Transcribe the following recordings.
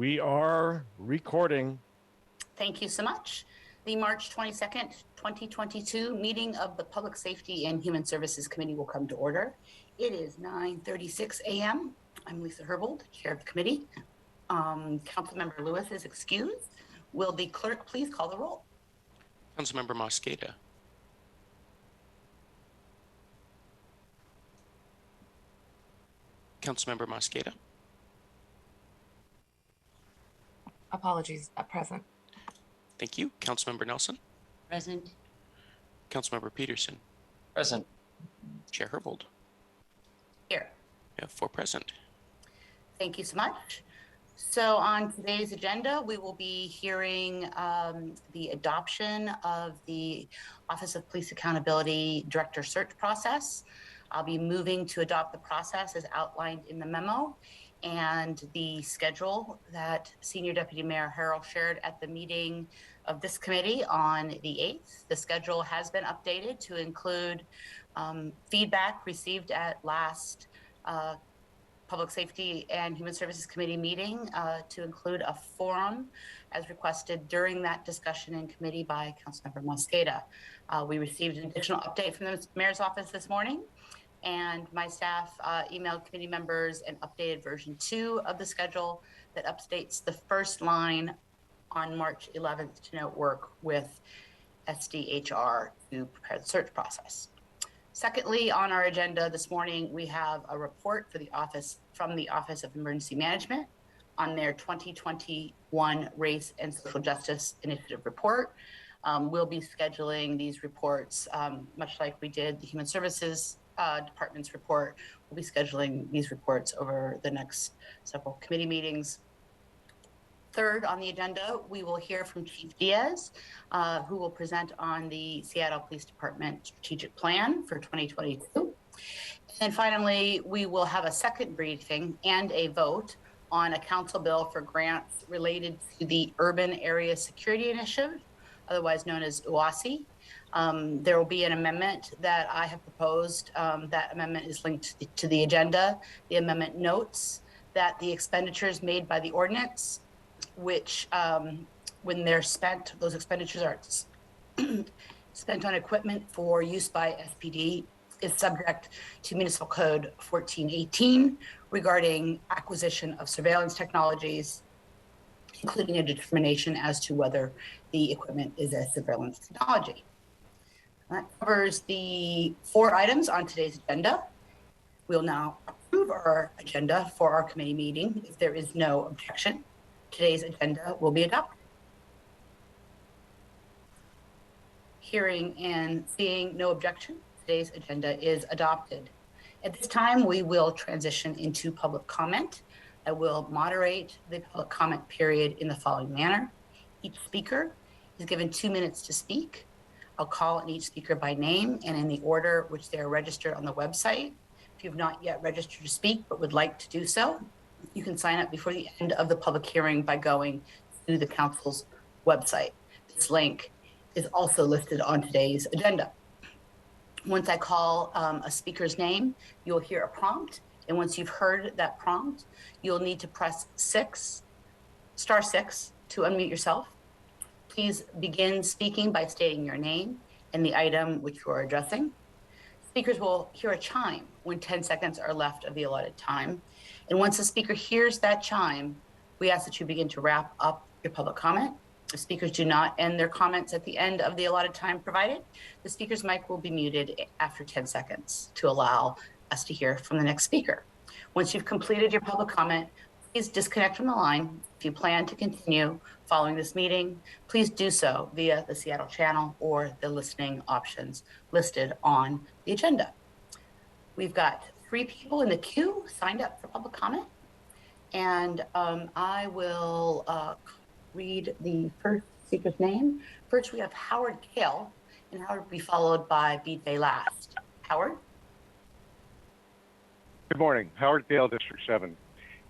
We are recording. Thank you so much. The March 22nd, 2022 meeting of the Public Safety and Human Services Committee will come to order. It is 9:36 a.m. I'm Lisa Herbold, Chair of the committee. Councilmember Lewis is excused. Will the clerk please call the roll? Councilmember Mosqueda. Councilmember Mosqueda. Apologies, present. Thank you. Councilmember Nelson. Present. Councilmember Peterson. Present. Chair Herbold. Here. We have 4 present. Thank you so much. So on today's agenda, we will be hearing the adoption of the Office of Police Accountability Director Search process. I'll be moving to adopt the process as outlined in the memo and the schedule that Senior Deputy Mayor Harrell shared at the meeting of this committee on the 8th. The schedule has been updated to include feedback received at last Public Safety and Human Services Committee meeting to include a forum as requested during that discussion in committee by Councilmember Mosqueda. We received an additional update from the Mayor's office this morning, and my staff emailed committee members an updated version 2 of the schedule that updates the first line on March 11th to note work with SDHR to prepare the search process. Secondly, on our agenda this morning, we have a report for the office from the Office of Emergency Management on their 2021 Race and Social Justice Initiative report. We'll be scheduling these reports much like we did the Human Services Department's report. We'll be scheduling these reports over the next several committee meetings. Third on the agenda, we will hear from Chief Diaz, who will present on the Seattle Police Department Strategic Plan for 2022. And finally, we will have a second briefing and a vote on a council bill for grants related to the Urban Area Security Initiative, otherwise known as UASI. There will be an amendment that I have proposed. That amendment is linked to the agenda. The amendment notes that the expenditures made by the ordinance, which when they're spent, those expenditures are spent on equipment for use by SPD, is subject to Municipal Code 1418 regarding acquisition of surveillance technologies, including a determination as to whether the equipment is a surveillance technology. That covers the 4 items on today's agenda. We'll now approve our agenda for our committee meeting. If there is no objection, today's agenda will be adopted. Hearing and seeing no objection, today's agenda is adopted. At this time, we will transition into public comment. I will moderate the public comment period in the following manner. Each speaker is given 2 minutes to speak. I'll call on each speaker by name and in the order which they are registered on the website. If you have not yet registered to speak but would like to do so, you can sign up before the end of the public hearing by going to the council's website. This link is also listed on today's agenda. Once I call a speaker's name, you'll hear a prompt. And once you've heard that prompt, you'll need to press star six to unmute yourself. Please begin speaking by stating your name and the item which you are addressing. Speakers will hear a chime when 10 seconds are left of the allotted time. And once the speaker hears that chime, we ask that you begin to wrap up your public comment. If speakers do not end their comments at the end of the allotted time provided, the speaker's mic will be muted after 10 seconds to allow us to hear from the next speaker. Once you've completed your public comment, please disconnect from the line. If you plan to continue following this meeting, please do so via the Seattle channel or the listening options listed on the agenda. We've got 3 people in the queue signed up for public comment, and I will read the first speaker's name. First, we have Howard Kale, and Howard will be followed by BJ Last. Howard? Good morning. Howard Gale, District 7.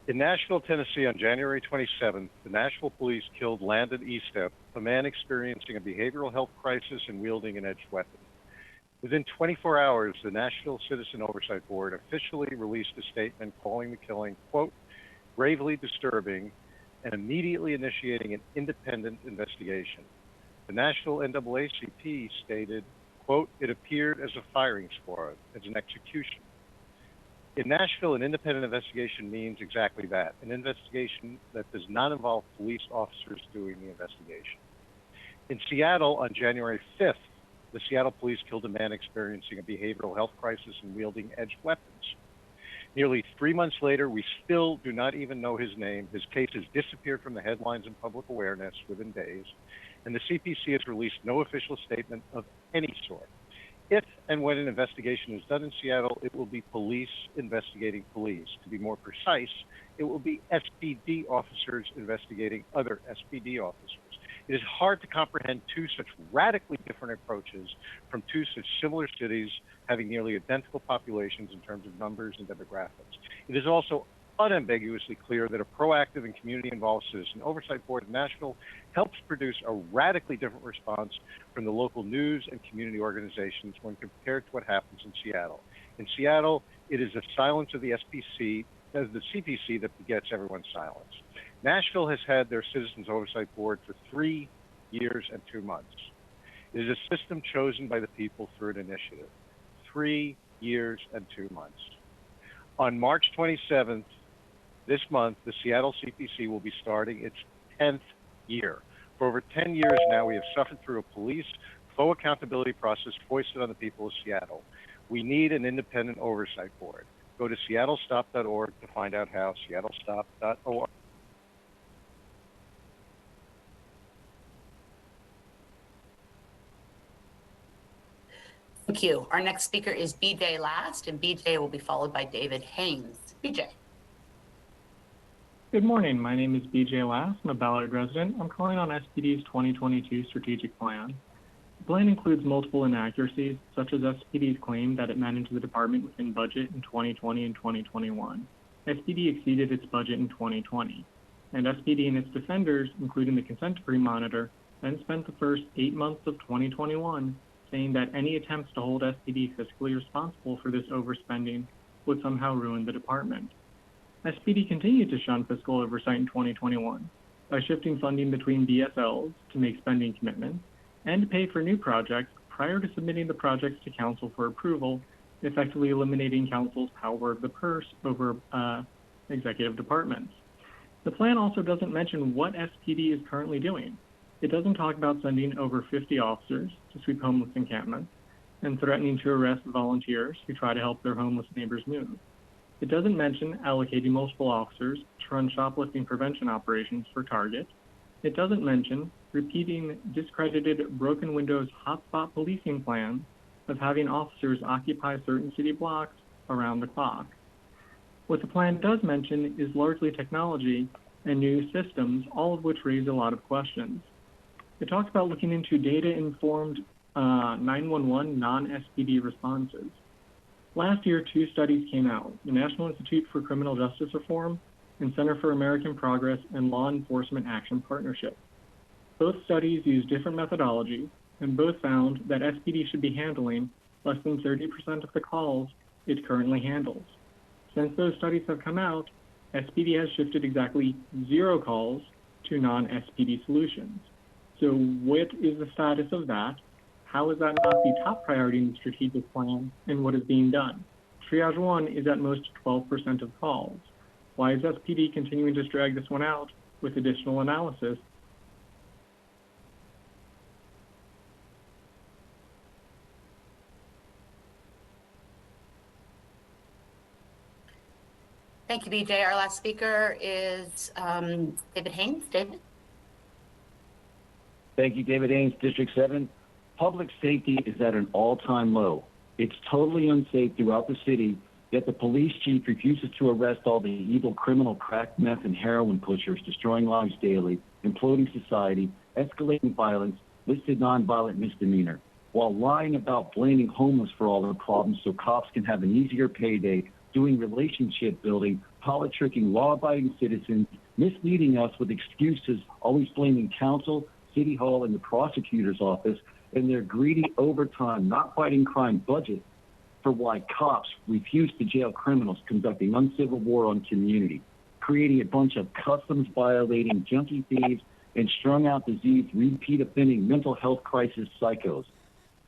In Nashville, Tennessee, on January 27th, the Nashville police killed Landon Estep, a man experiencing a behavioral health crisis and wielding an edged weapon. Within 24 hours, the Nashville Citizen Oversight Board officially released a statement calling the killing, quote, gravely disturbing, and immediately initiating an independent investigation. The National NAACP stated, quote, "It appeared as a firing squad, as an execution." In Nashville, an independent investigation means exactly that, an investigation that does not involve police officers doing the investigation. In Seattle, on January 5th, the Seattle police killed a man experiencing a behavioral health crisis and wielding edged weapons. Nearly 3 months later, we still do not even know his name. His case has disappeared from the headlines and public awareness within days, and the CPC has released no official statement of any sort. If and when an investigation is done in Seattle, it will be police investigating police. To be more precise, it will be SPD officers investigating other SPD officers. It is hard to comprehend two such radically different approaches from two such similar cities having nearly identical populations in terms of numbers and demographics. It is also unambiguously clear that a proactive and community-involved citizen oversight board in Nashville helps produce a radically different response from the local news and community organizations when compared to what happens in Seattle. In Seattle, it is the silence of the the CPC that begets everyone's silence. Nashville has had their Citizens Oversight Board for 3 years and 2 months. It is a system chosen by the people through an initiative. 3 years and 2 months. On March 27th, this month, the Seattle CPC will be starting its 10th year. For over 10 years now, we have suffered through a police faux accountability process foisted on the people of Seattle. We need an independent oversight board. Go to seattlestop.org to find out how, seattlestop.org. Thank you. Our next speaker is BJ Last, and BJ will be followed by David Haynes. BJ. Good morning. My name is BJ Last. I'm a Ballard resident. I'm calling on SPD's 2022 Strategic Plan. The plan includes multiple inaccuracies, such as SPD's claim that it managed the department within budget in 2020 and 2021. SPD exceeded its budget in 2020, and SPD and its defenders, including the consent decree monitor, then spent the first 8 months of 2021 saying that any attempts to hold SPD fiscally responsible for this overspending would somehow ruin the department. SPD continued to shun fiscal oversight in 2021 by shifting funding between BSLs to make spending commitments and to pay for new projects prior to submitting the projects to council for approval, effectively eliminating council's power of the purse over executive departments. The plan also doesn't mention what SPD is currently doing. It doesn't talk about sending over 50 officers to sweep homeless encampments and threatening to arrest volunteers who try to help their homeless neighbors move. It doesn't mention allocating multiple officers to run shoplifting prevention operations for Target. It doesn't mention repeating discredited broken windows hotspot policing plans of having officers occupy certain city blocks around the clock. What the plan does mention is largely technology and new systems, all of which raise a lot of questions. It talks about looking into data-informed 911 non-SPD responses. Last year, 2 studies came out, the National Institute for Criminal Justice Reform and Center for American Progress and Law Enforcement Action Partnership. Both studies used different methodologies, and both found that SPD should be handling less than 30% of the calls it currently handles. Since those studies have come out, SPD has shifted exactly 0 calls to non-SPD solutions. So what is the status of that? How is that not the top priority in the strategic plan, and what is being done? Triage 1 is at most 12% of calls. Why is SPD continuing to drag this one out with additional analysis? Thank you, BJ. Our last speaker is David Haynes. David? Thank you, David Haynes, District 7. Public safety is at an all-time low. It's totally unsafe throughout the city, yet the police chief refuses to arrest all the evil criminal crack, meth, and heroin pushers destroying lives daily, imploding society, escalating violence, listed nonviolent misdemeanor, while lying about blaming homeless for all the problems so cops can have an easier payday, doing relationship building, politicking law-abiding citizens, misleading us with excuses, always blaming council, City Hall, and the prosecutor's office, and their greedy overtime, not fighting crime budget for why cops refuse to jail criminals conducting uncivil war on community. creating a bunch of customs violating junkie thieves and strung out disease, repeat offending mental health crisis psychos.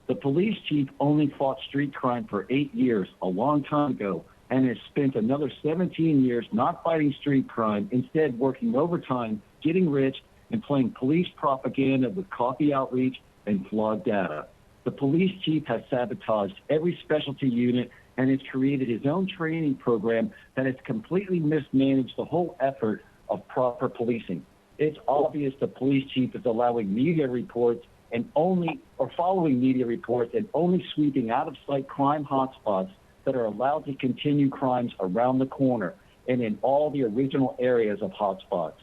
The police chief only fought street crime for 8 years, a long time ago, and has spent another 17 years not fighting street crime, instead working overtime, getting rich, and playing police propaganda with coffee outreach and flawed data. The police chief has sabotaged every specialty unit and has created his own training program that has completely mismanaged the whole effort of proper policing. It's obvious the police chief is allowing media reports and following media reports and only sweeping out of sight crime hotspots that are allowed to continue crimes around the corner and in all the original areas of hotspots.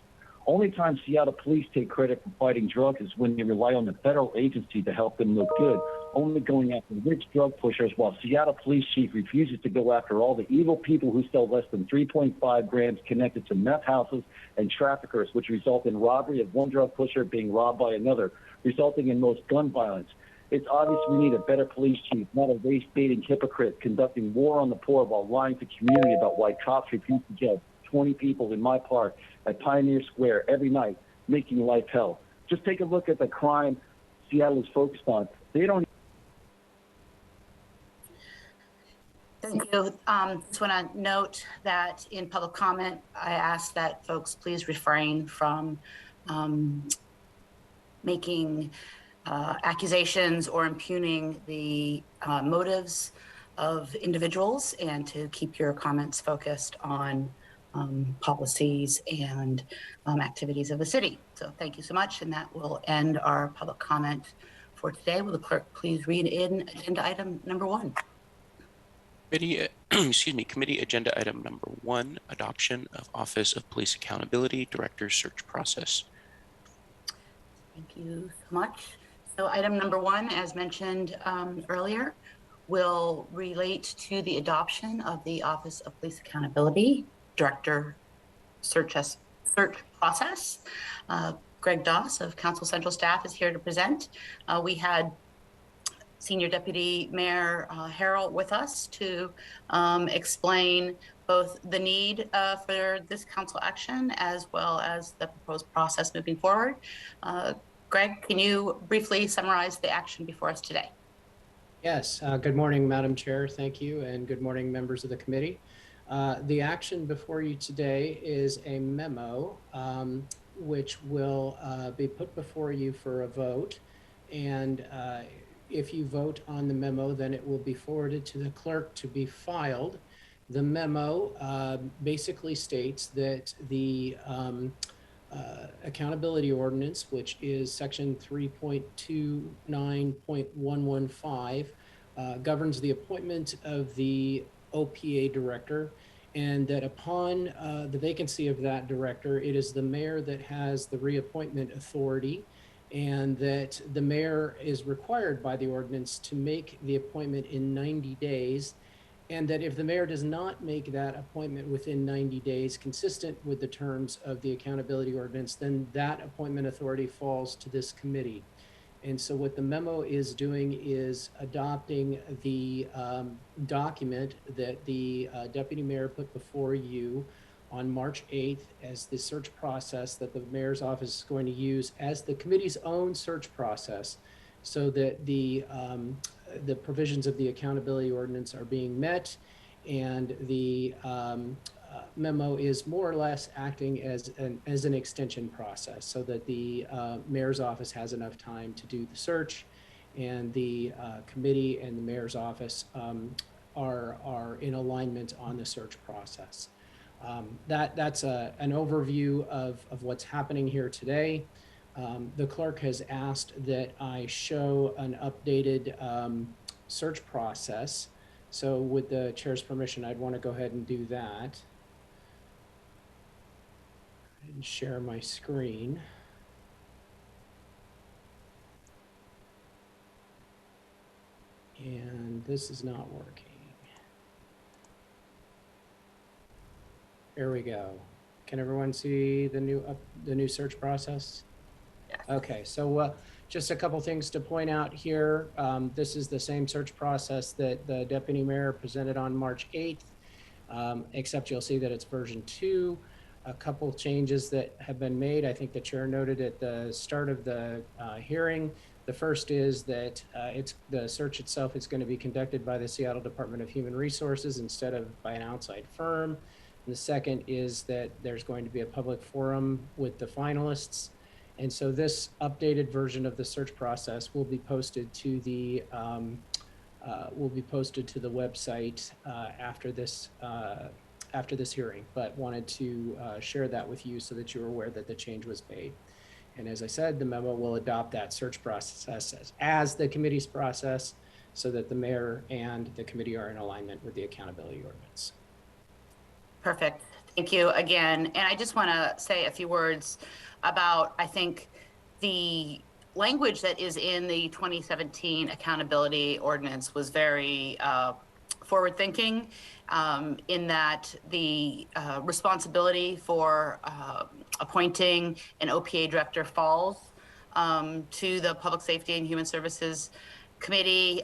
Only time Seattle police take credit for fighting drugs is when they rely on the federal agency to help them look good, only going after rich drug pushers, while Seattle police chief refuses to go after all the evil people who sell less than 3.5 grams connected to meth houses and traffickers, which result in robbery of one drug pusher being robbed by another, resulting in most gun violence. It's obvious we need a better police chief, not a race-baiting hypocrite conducting war on the poor while lying to community about why cops refuse to jail 20 people in my park at Pioneer Square every night, making life hell. Just take a look at the crime Seattle is focused on. They don't. Thank you. Just want to note that in public comment, I ask that folks please refrain from making accusations or impugning the motives of individuals, and to keep your comments focused on policies and activities of the city. So thank you so much, and that will end our public comment for today. Will the clerk please read in agenda item number 1? Committee agenda item number 1, adoption of Office of Police Accountability Director Search Process. Thank you so much. So item number 1, as mentioned earlier, will relate to the adoption of the Office of Police Accountability Director Search Process. Greg Doss of Council Central Staff is here to present. We had Senior Deputy Mayor Harrell with us to explain both the need for this council action as well as the proposed process moving forward. Greg, can you briefly summarize the action before us today? Yes, good morning, Madam Chair. Thank you, and good morning, members of the committee. The action before you today is a memo which will be put before you for a vote. And if you vote on the memo, then it will be forwarded to the clerk to be filed. The memo basically states that the accountability ordinance, which is section 3.29.115, governs the appointment of the OPA director, and that upon the vacancy of that director, it is the mayor that has the reappointment authority, and that the mayor is required by the ordinance to make the appointment in 90 days, and that if the mayor does not make that appointment within 90 days, consistent with the terms of the accountability ordinance, then that appointment authority falls to this committee. And so what the memo is doing is adopting the document that the deputy mayor put before you on March 8th as the search process that the mayor's office is going to use as the committee's own search process, so that the provisions of the accountability ordinance are being met, and the memo is more or less acting as an extension process, so that the mayor's office has enough time to do the search, and the committee and the mayor's office are in alignment on the search process. That's an overview of what's happening here today. The clerk has asked that I show an updated search process. So with the chair's permission, I'd want to go ahead and do that. And share my screen. And this is not working. There we go. Can everyone see the new search process? Yes. Okay, so just a couple things to point out here. This is the same search process that the deputy mayor presented on March 8th, except you'll see that it's version 2. a couple changes that have been made. I think the chair noted at the start of the hearing. The first is that the search itself is going to be conducted by the Seattle Department of Human Resources instead of by an outside firm. And the second is that there's going to be a public forum with the finalists. And so this updated version of the search process will be posted to the website after this hearing, but wanted to share that with you so that you're aware that the change was made. And as I said, the memo will adopt that search process as the committee's process so that the mayor and the committee are in alignment with the accountability ordinance. Perfect. Thank you again. And I just want to say a few words about, I think, the language that is in the 2017 accountability ordinance was very forward-thinking in that the responsibility for appointing an OPA director falls to the Public Safety and Human Services Committee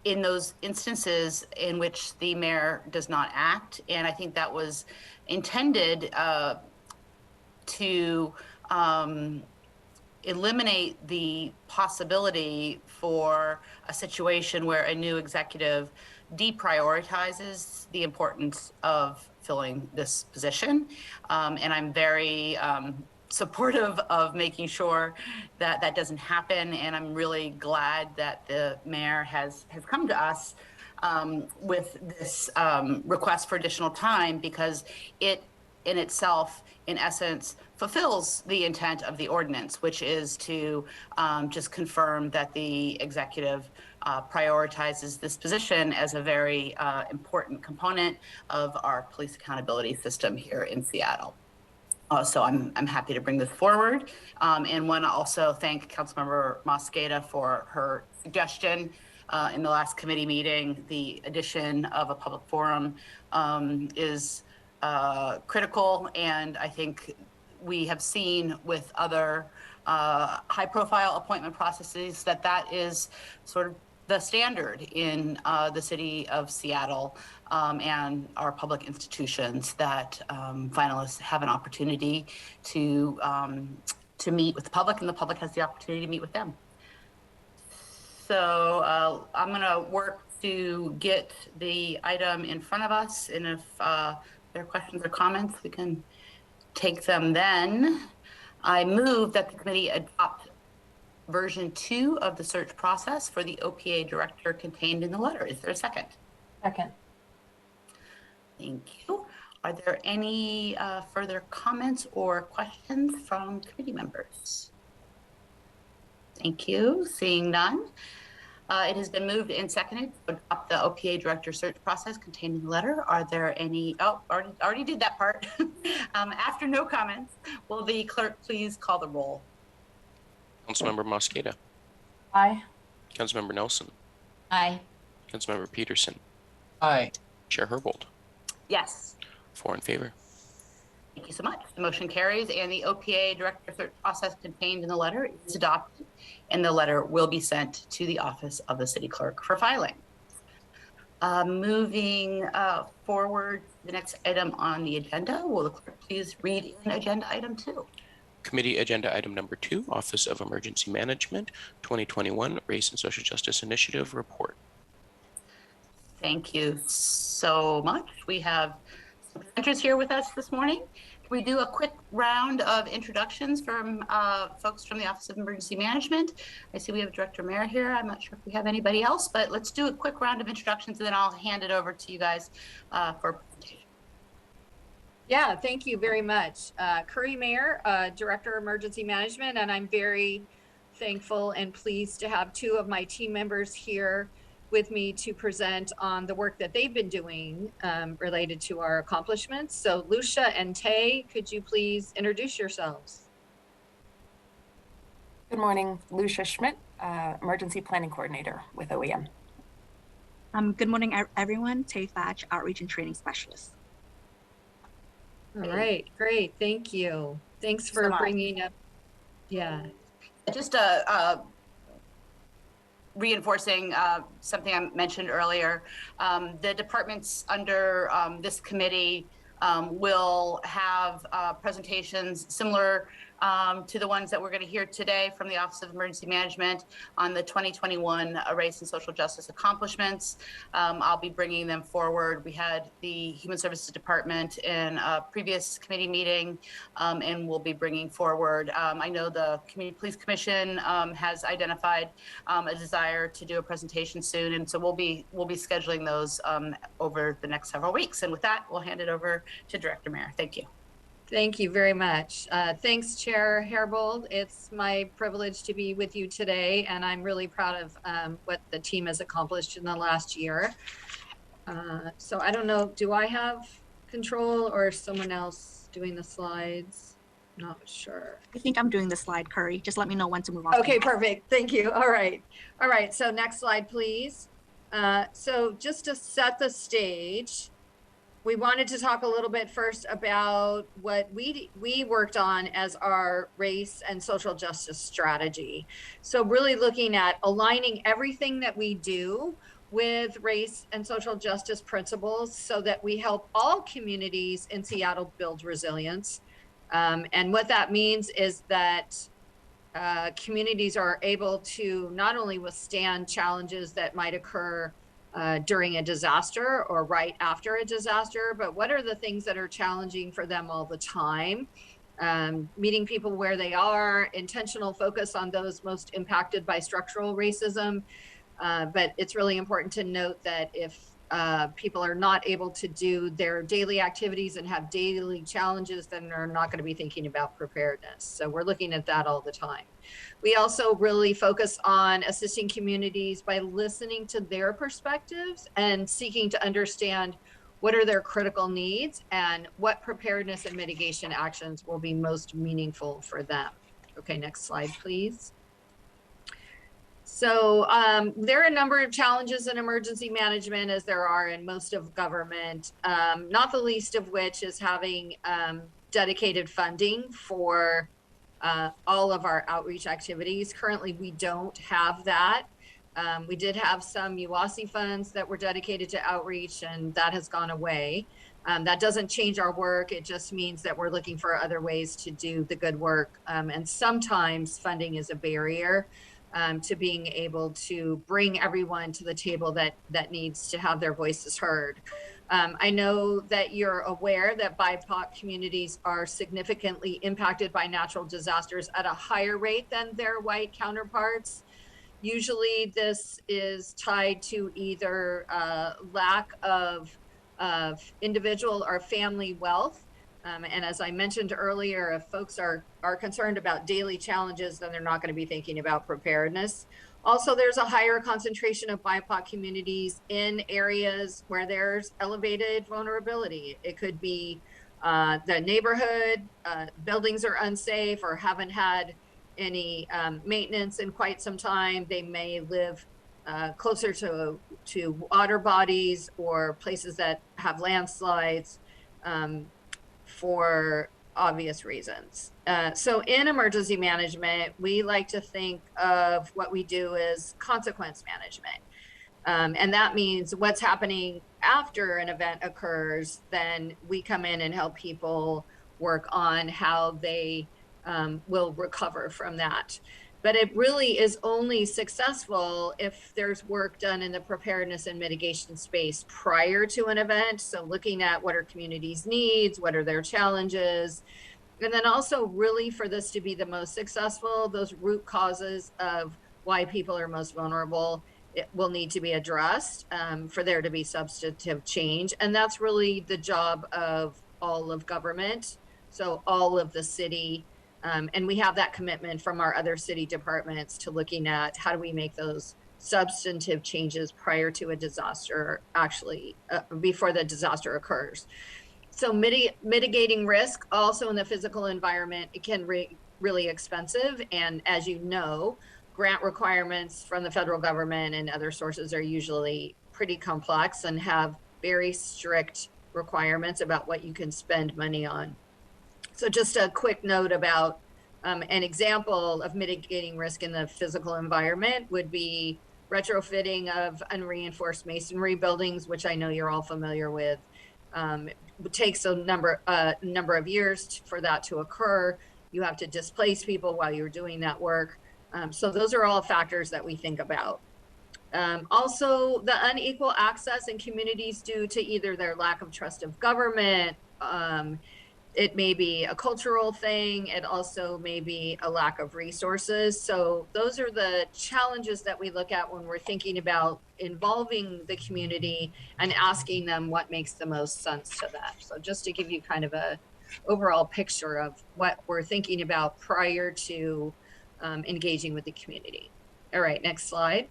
in those instances in which the mayor does not act. And I think that was intended to eliminate the possibility for a situation where a new executive deprioritizes the importance of filling this position. And I'm very supportive of making sure that that doesn't happen. And I'm really glad that the mayor has come to us with this request for additional time, because it in itself, in essence, fulfills the intent of the ordinance, which is to just confirm that the executive prioritizes this position as a very important component of our police accountability system here in Seattle. So I'm happy to bring this forward, and want to also thank Councilmember Mosqueda for her suggestion in the last committee meeting. The addition of a public forum is critical, and I think we have seen with other high-profile appointment processes that that is sort of the standard in the city of Seattle and our public institutions, that finalists have an opportunity to meet with the public, and the public has the opportunity to meet with them. So I'm going to work to get the item in front of us, and if there are questions or comments, we can take them then. I move that the committee adopt version 2 of the search process for the OPA director contained in the letter. Is there a second? Second. Thank you. Are there any further comments or questions from committee members? Thank you. Seeing none. It has been moved and seconded to adopt the OPA director search process contained in the letter. Are there any, already did that part. After no comments, will the clerk please call the roll? Councilmember Mosqueda. Aye. Councilmember Nelson. Aye. Councilmember Peterson. Aye. Chair Herbold. Yes. 4 in favor. Thank you so much. The motion carries, and the OPA director search process contained in the letter is adopted, and the letter will be sent to the office of the city clerk for filing. Moving forward, the next item on the agenda, will the clerk please read in agenda item 2? Committee agenda item number 2, Office of Emergency Management, 2021 Race and Social Justice Initiative Report. Thank you so much. We have some presenters here with us this morning. Can we do a quick round of introductions from folks from the Office of Emergency Management? I see we have Director Mayer here. I'm not sure if we have anybody else, but let's do a quick round of introductions, and then I'll hand it over to you guys for a presentation. Yeah, thank you very much. Curry Mayer, Director of Emergency Management, and I'm very thankful and pleased to have 2 of my team members here with me to present on the work that they've been doing related to our accomplishments. So Lucia and Tay, could you please introduce yourselves? Good morning, Lucia Schmidt, Emergency Planning Coordinator with OEM. Good morning, everyone. Tay Fadge, Outreach and Training Specialist. All right, great, thank you. Thanks for bringing up, yeah. Just reinforcing something I mentioned earlier, the departments under this committee We'll have presentations similar to the ones that we're going to hear today from the Office of Emergency Management on the 2021 Race and Social Justice accomplishments. I'll be bringing them forward. We had the Human Services Department in a previous committee meeting, and we'll be bringing forward. I know the Community Police Commission has identified a desire to do a presentation soon, and so we'll be scheduling those over the next several weeks. And with that, we'll hand it over to Director Mayer. Thank you. Thank you very much. Thanks, Chair Herbold. It's my privilege to be with you today, and I'm really proud of what the team has accomplished in the last year. So I don't know, do I have control or is someone else doing the slides? Not sure. I think I'm doing the slide, Curry. Just let me know when to move on. Okay, perfect. Thank you. All right. All right. So next slide, please. So just to set the stage, we wanted to talk a little bit first about what we worked on as our race and social justice strategy. So really looking at aligning everything that we do with race and social justice principles so that we help all communities in Seattle build resilience. And what that means is that communities are able to not only withstand challenges that might occur during a disaster or right after a disaster, but what are the things that are challenging for them all the time? Meeting people where they are, intentional focus on those most impacted by structural racism. But it's really important to note that if people are not able to do their daily activities and have daily challenges, then they're not going to be thinking about preparedness. So we're looking at that all the time. We also really focus on assisting communities by listening to their perspectives and seeking to understand what are their critical needs and what preparedness and mitigation actions will be most meaningful for them. Okay, next slide, please. So there are a number of challenges in emergency management, as there are in most of government, not the least of which is having dedicated funding for all of our outreach activities. Currently, we don't have that. We did have some UASI funds that were dedicated to outreach, and that has gone away. That doesn't change our work. It just means that we're looking for other ways to do the good work. And sometimes funding is a barrier to being able to bring everyone to the table that needs to have their voices heard. I know that you're aware that BIPOC communities are significantly impacted by natural disasters at a higher rate than their white counterparts. Usually this is tied to either lack of individual or family wealth. And as I mentioned earlier, if folks are concerned about daily challenges, then they're not going to be thinking about preparedness. Also, there's a higher concentration of BIPOC communities in areas where there's elevated vulnerability. It could be the neighborhood, buildings are unsafe or haven't had any maintenance in quite some time. They may live closer to water bodies or places that have landslides for obvious reasons. So in emergency management, we like to think of what we do as consequence management. And that means what's happening after an event occurs, then we come in and help people work on how they will recover from that. But it really is only successful if there's work done in the preparedness and mitigation space prior to an event. So looking at what are communities' needs, what are their challenges, and then also really for this to be the most successful, those root causes of why people are most vulnerable, it will need to be addressed for there to be substantive change. And that's really the job of all of government. So all of the city, and we have that commitment from our other city departments to looking at how do we make those substantive changes prior to a disaster, actually before the disaster occurs. So mitigating risk also in the physical environment, it can be really expensive. And as you know, grant requirements from the federal government and other sources are usually pretty complex and have very strict requirements about what you can spend money on. So just a quick note about an example of mitigating risk in the physical environment would be retrofitting of unreinforced masonry buildings, which I know you're all familiar with. takes a number of years for that to occur. You have to displace people while you're doing that work. So those are all factors that we think about. Also, the unequal access in communities due to either their lack of trust of government, it may be a cultural thing, it also may be a lack of resources. So those are the challenges that we look at when we're thinking about involving the community and asking them what makes the most sense to them. So just to give you kind of a overall picture of what we're thinking about prior to engaging with the community. All right, next slide.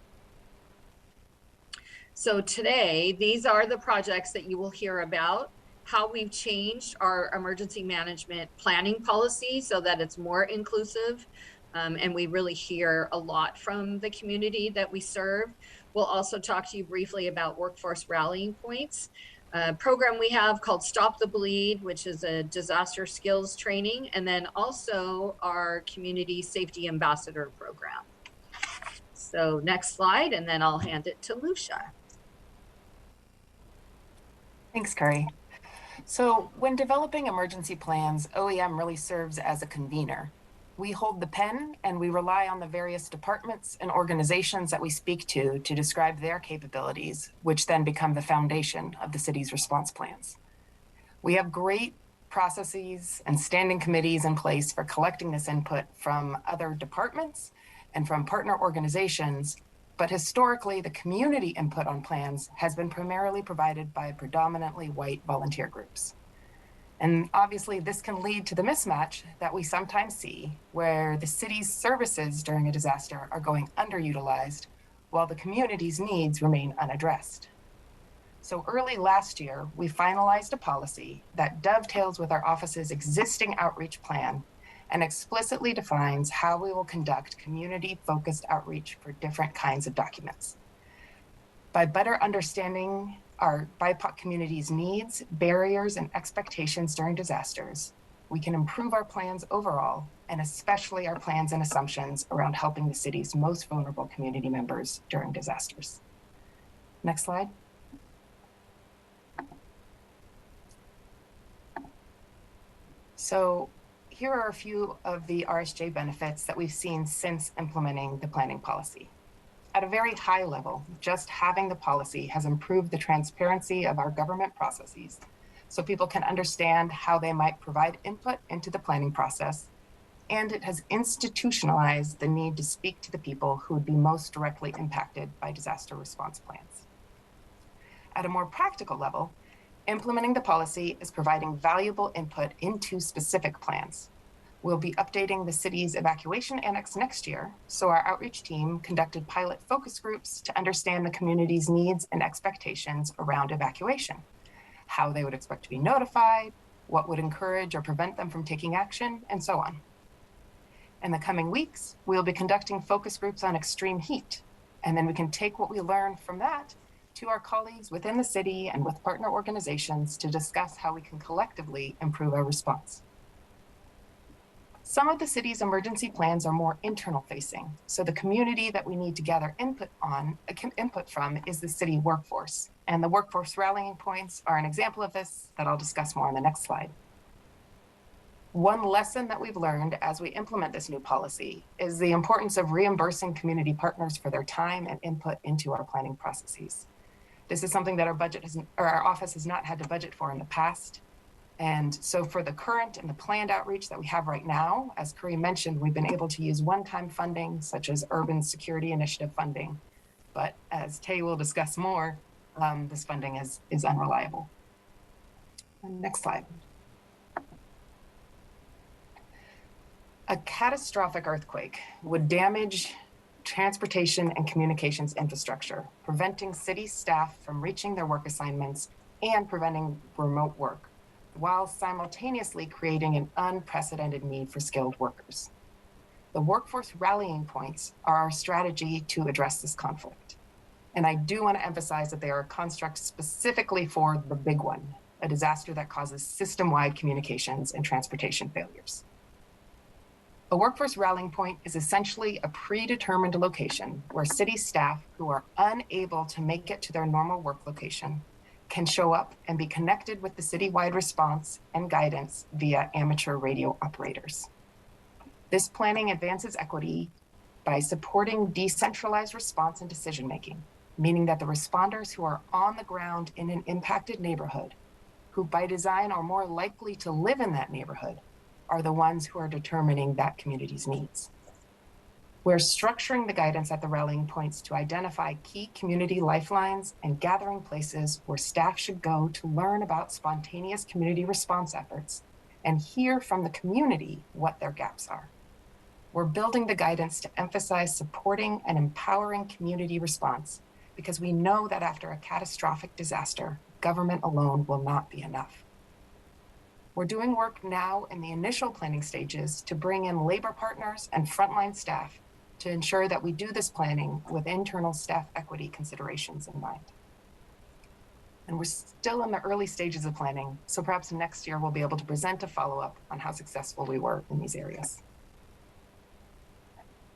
So today, these are the projects that you will hear about, how we've changed our emergency management planning policy so that it's more inclusive. And we really hear a lot from the community that we serve. We'll also talk to you briefly about workforce rallying points, a program we have called Stop the Bleed, which is a disaster skills training, and then also our community safety ambassador program. So next slide, and then I'll hand it to Lucia. Thanks, Curry. So when developing emergency plans, OEM really serves as a convener. We hold the pen and we rely on the various departments and organizations that we speak to describe their capabilities, which then become the foundation of the city's response plans. We have great processes and standing committees in place for collecting this input from other departments and from partner organizations. But historically, the community input on plans has been primarily provided by predominantly white volunteer groups. And obviously, this can lead to the mismatch that we sometimes see, where the city's services during a disaster are going underutilized, while the community's needs remain unaddressed. So early last year, we finalized a policy that dovetails with our office's existing outreach plan and explicitly defines how we will conduct community-focused outreach for different kinds of documents. By better understanding our BIPOC community's needs, barriers, and expectations during disasters, we can improve our plans overall, and especially our plans and assumptions around helping the city's most vulnerable community members during disasters. Next slide. So here are a few of the RSJ benefits that we've seen since implementing the planning policy. At a very high level, just having the policy has improved the transparency of our government processes so people can understand how they might provide input into the planning process, and it has institutionalized the need to speak to the people who would be most directly impacted by disaster response plans. At a more practical level, implementing the policy is providing valuable input into specific plans. We'll be updating the city's evacuation annex next year, so our outreach team conducted pilot focus groups to understand the community's needs and expectations around evacuation, how they would expect to be notified, what would encourage or prevent them from taking action, and so on. In the coming weeks, we'll be conducting focus groups on extreme heat, and then we can take what we learned from that to our colleagues within the city and with partner organizations to discuss how we can collectively improve our response. Some of the city's emergency plans are more internal facing, so the community that we need to gather input from is the city workforce, and the workforce rallying points are an example of this that I'll discuss more on the next slide. One lesson that we've learned as we implement this new policy is the importance of reimbursing community partners for their time and input into our planning processes. This is something that our office has not had to budget for in the past. And so for the current and the planned outreach that we have right now, as Curry mentioned, we've been able to use one-time funding such as Urban Security Initiative funding. But as Tay will discuss more, this funding is unreliable. Next slide. A catastrophic earthquake would damage transportation and communications infrastructure, preventing city staff from reaching their work assignments and preventing remote work, while simultaneously creating an unprecedented need for skilled workers. The workforce rallying points are our strategy to address this conflict. And I do want to emphasize that they are a construct specifically for the big one, a disaster that causes system-wide communications and transportation failures. A workforce rallying point is essentially a predetermined location where city staff who are unable to make it to their normal work location can show up and be connected with the citywide response and guidance via amateur radio operators. This planning advances equity by supporting decentralized response and decision-making, meaning that the responders who are on the ground in an impacted neighborhood, who by design are more likely to live in that neighborhood, are the ones who are determining that community's needs. We're structuring the guidance at the rallying points to identify key community lifelines and gathering places where staff should go to learn about spontaneous community response efforts and hear from the community what their gaps are. We're building the guidance to emphasize supporting and empowering community response because we know that after a catastrophic disaster, government alone will not be enough. We're doing work now in the initial planning stages to bring in labor partners and frontline staff to ensure that we do this planning with internal staff equity considerations in mind. And we're still in the early stages of planning, so perhaps next year we'll be able to present a follow-up on how successful we were in these areas.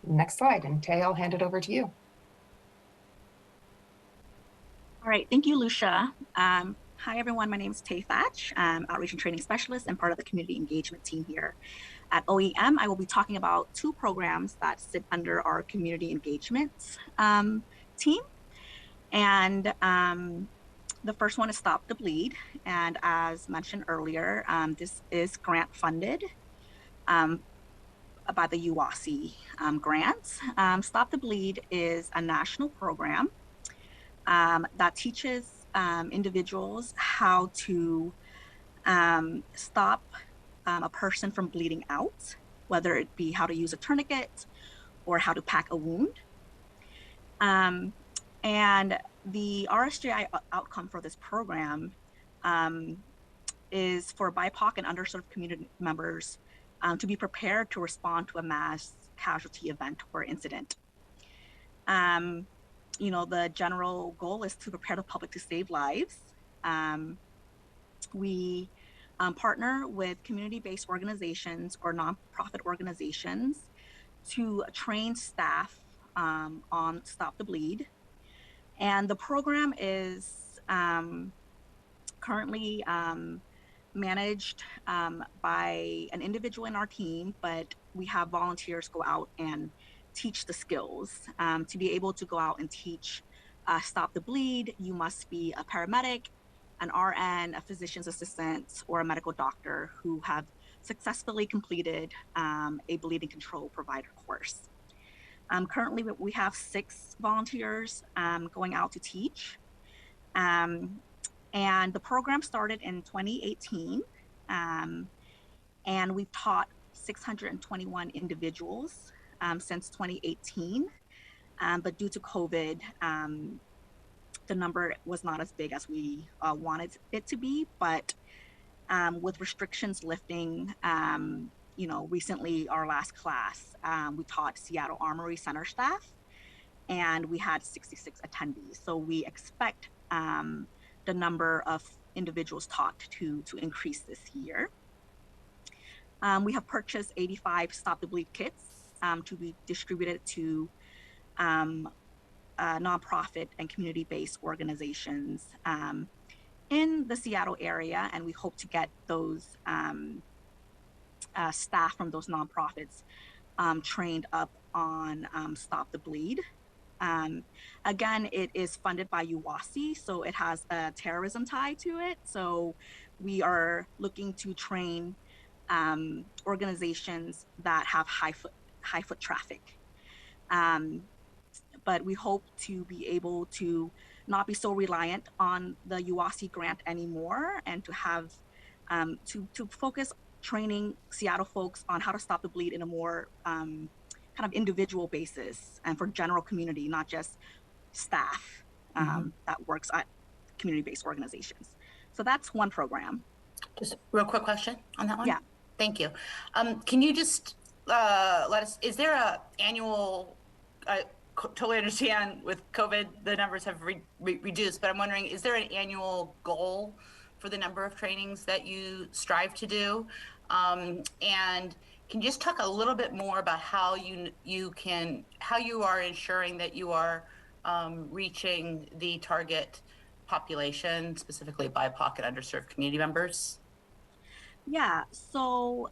Next slide, and Tay, I'll hand it over to you. All right, thank you, Lucia. Hi, everyone. My name is Tay Thatch, Outreach and Training Specialist and part of the Community Engagement team here at OEM. I will be talking about two programs that sit under our Community Engagement team. And the first one is Stop the Bleed. And as mentioned earlier, this is grant funded by the UOSI grants. Stop the Bleed is a national program that teaches individuals how to stop a person from bleeding out, whether it be how to use a tourniquet or how to pack a wound. And the RSJI outcome for this program is for BIPOC and underserved community members to be prepared to respond to a mass casualty event or incident. You know, the general goal is to prepare the public to save lives. We partner with community-based organizations or nonprofit organizations to train staff on Stop the Bleed. And the program is currently managed by an individual in our team, but we have volunteers go out and teach the skills. To be able to go out and teach Stop the Bleed, you must be a paramedic, an RN, a physician's assistant, or a medical doctor who have successfully completed a bleeding control provider course. Currently, we have 6 volunteers going out to teach. And the program started in 2018, and we've taught 621 individuals since 2018, but due to COVID, the number was not as big as we wanted it to be. But with restrictions lifting, you know, recently our last class, we taught Seattle Armory Center staff, and we had 66 attendees. So we expect the number of individuals taught to increase this year. We have purchased 85 Stop the Bleed kits to be distributed to nonprofit and community-based organizations in the Seattle area, and we hope to get those staff from those nonprofits trained up on Stop the Bleed. Again, it is funded by UOSI, so it has a terrorism tie to it. So we are looking to train organizations that have high foot traffic. But we hope to be able to not be so reliant on the UOSI grant anymore, and to have to focus training Seattle folks on how to stop the bleed in a more kind of individual basis and for general community, not just staff that works at community-based organizations. So that's one program. Just a real quick question on that one? Yeah. Thank you. Can you just let us, is there a annual, I totally understand with COVID, the numbers have reduced, but I'm wondering, is there an annual goal for the number of trainings that you strive to do? And can you just talk a little bit more about how how you are ensuring that you are reaching the target population, specifically BIPOC and underserved community members? Yeah, so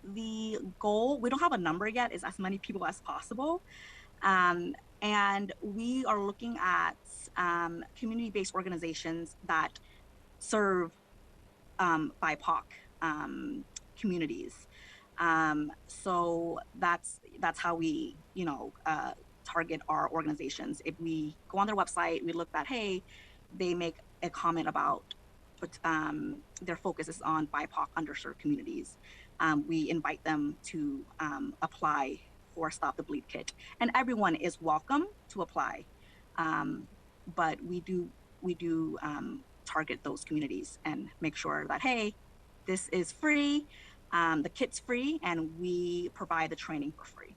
the goal, we don't have a number yet, is as many people as possible. And we are looking at community-based organizations that serve BIPOC communities. So that's how we, target our organizations. If we go on their website, we look at, hey, they make a comment about their focus is on BIPOC underserved communities. We invite them to apply for Stop the Bleed Kit, and everyone is welcome to apply. But we do target those communities and make sure that, hey, this is free, the kit's free, and we provide the training for free.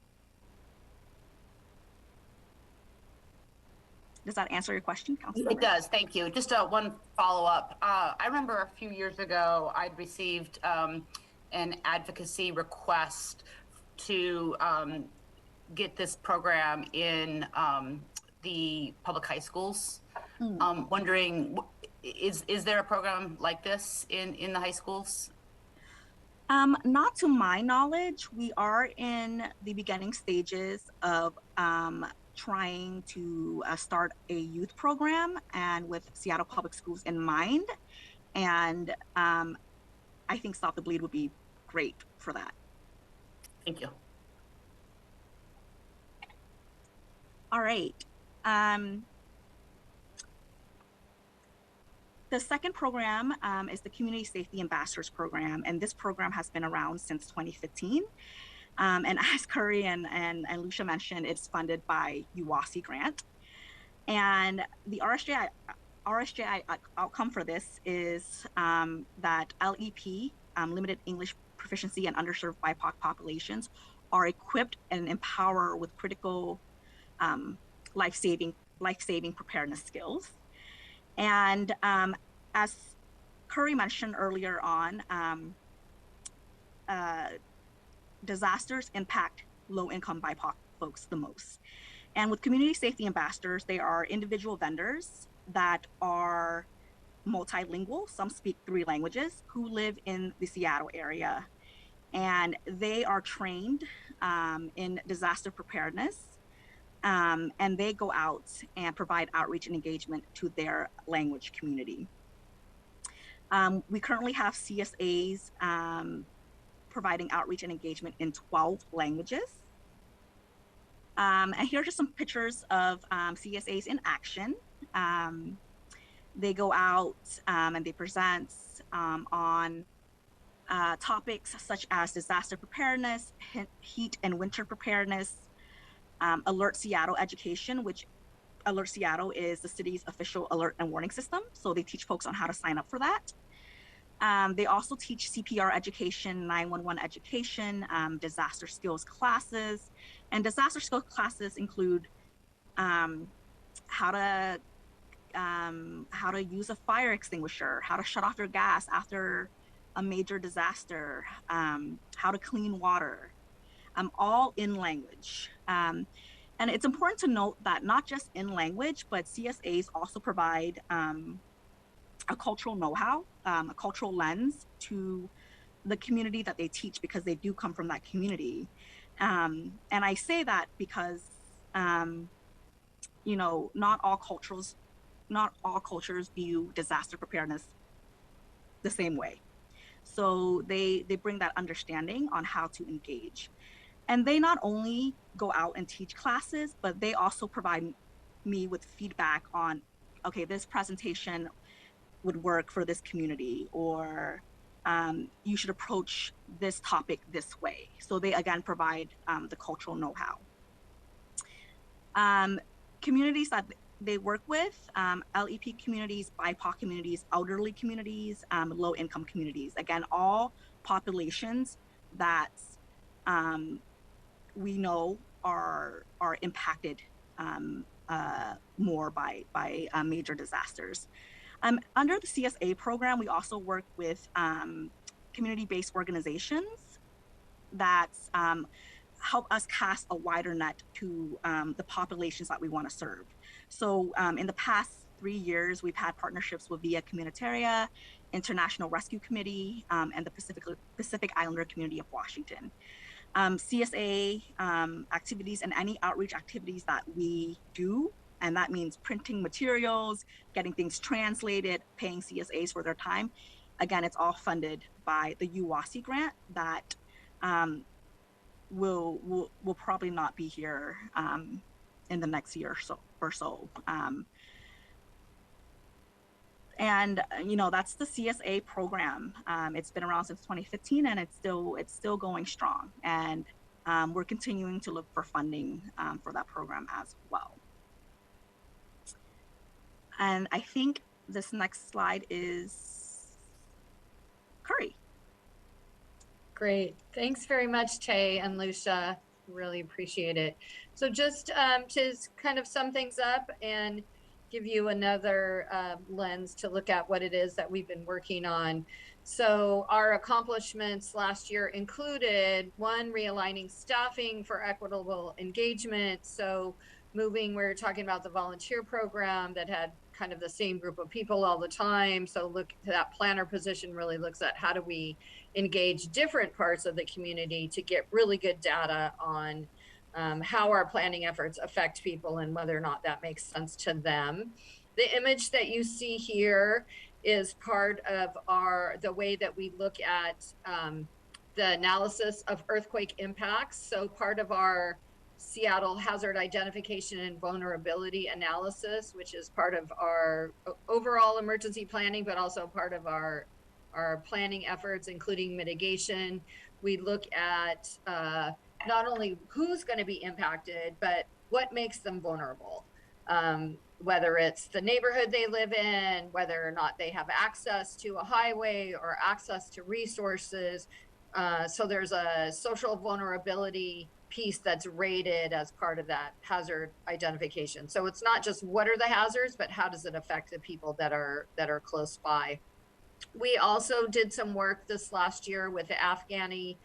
Does that answer your question, Councilor? It does, thank you. Just one follow-up. I remember a few years ago, I'd received an advocacy request to get this program in the public high schools. Wondering, is there a program like this in the high schools? Not to my knowledge. We are in the beginning stages of trying to start a youth program, and with Seattle Public Schools in mind. And I think Stop the Bleed would be great for that. Thank you. All right. The second program is the Community Safety Ambassadors Program, and this program has been around since 2015. And as Curry and Lucia mentioned, it's funded by UWASI grant. And the RSJI outcome for this is that LEP, limited English proficiency and underserved BIPOC populations, are equipped and empowered with critical life-saving preparedness skills. And as Curry mentioned earlier on, disasters impact low-income BIPOC folks the most. And with community safety ambassadors, they are individual vendors that are multilingual, some speak 3 languages, who live in the Seattle area. And they are trained in disaster preparedness, and they go out and provide outreach and engagement to their language community. We currently have CSAs providing outreach and engagement in 12 languages. And here are just some pictures of CSAs in action. They go out and they present on topics such as disaster preparedness, heat and winter preparedness, Alert Seattle education, which Alert Seattle is the city's official alert and warning system. So they teach folks on how to sign up for that. They also teach CPR education, 911 education, disaster skills classes. And disaster skills classes include how to use a fire extinguisher, how to shut off your gas after a major disaster, how to clean water, all in language. And it's important to note that not just in language, but CSAs also provide a cultural know-how, a cultural lens to the community that they teach, because they do come from that community. And I say that because, not all cultures view disaster preparedness the same way. So they bring that understanding on how to engage. And they not only go out and teach classes, but they also provide me with feedback on, okay, this presentation would work for this community, or you should approach this topic this way. So they again provide the cultural know-how. Communities that they work with, LEP communities, BIPOC communities, elderly communities, low-income communities. Again, all populations that we know are impacted more by major disasters. Under the CSA program, we also work with community-based organizations that help us cast a wider net to the populations that we want to serve. So in the past 3 years, we've had partnerships with Via Comunitaria, International Rescue Committee, and the Pacific Islander Community of Washington. CSA activities and any outreach activities that we do, and that means printing materials, getting things translated, paying CSAs for their time. Again, it's all funded by the UWASI grant that will probably not be here in the next year or so. And that's the CSA program. It's been around since 2015, and it's still going strong. And we're continuing to look for funding for that program as well. And I think this next slide is Curry. Great. Thanks very much, Tay and Lucia. Really appreciate it. So just to kind of sum things up and give you another lens to look at what it is that we've been working on. So our accomplishments last year included, one, realigning staffing for equitable engagement. So we were talking about the volunteer program that had kind of the same group of people all the time. So look, that planner position really looks at how do we engage different parts of the community to get really good data on how our planning efforts affect people and whether or not that makes sense to them. The image that you see here is part of the way that we look at the analysis of earthquake impacts. So part of our Seattle hazard identification and vulnerability analysis, which is part of our overall emergency planning, but also part of our planning efforts, including mitigation. We look at not only who's going to be impacted, but what makes them vulnerable. Whether it's the neighborhood they live in, whether or not they have access to a highway or access to resources. So there's a social vulnerability piece that's rated as part of that hazard identification. So it's not just what are the hazards, but how does it affect the people that are close by. We also did some work this last year with the Afghani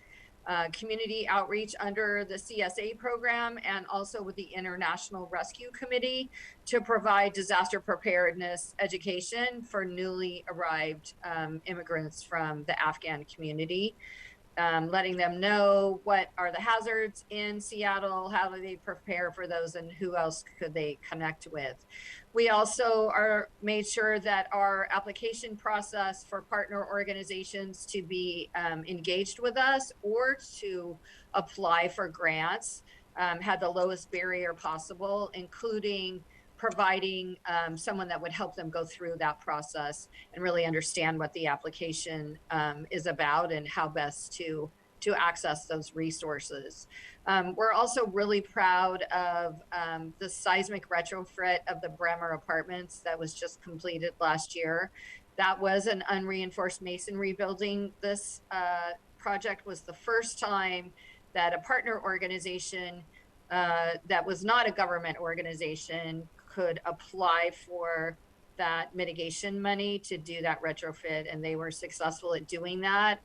community outreach under the CSA program, and also with the International Rescue Committee to provide disaster preparedness education for newly arrived immigrants from the Afghan community. Letting them know what are the hazards in Seattle, how do they prepare for those, and who else could they connect with. We also made sure that our application process for partner organizations to be engaged with us or to apply for grants had the lowest barrier possible, including providing someone that would help them go through that process and really understand what the application is about and how best to access those resources. We're also really proud of the seismic retrofit of the Bremer Apartments that was just completed last year. That was an unreinforced masonry building. This project was the first time that a partner organization that was not a government organization could apply for that mitigation money to do that retrofit, and they were successful at doing that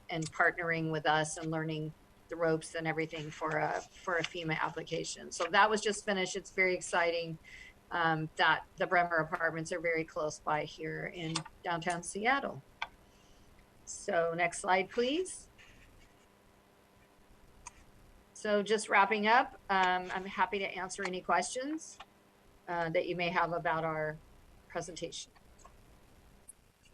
and partnering with us and learning the ropes and everything for a FEMA application. So that was just finished. It's very exciting that the Bremer Apartments are very close by here in downtown Seattle. So next slide, please. So just wrapping up, I'm happy to answer any questions that you may have about our presentation.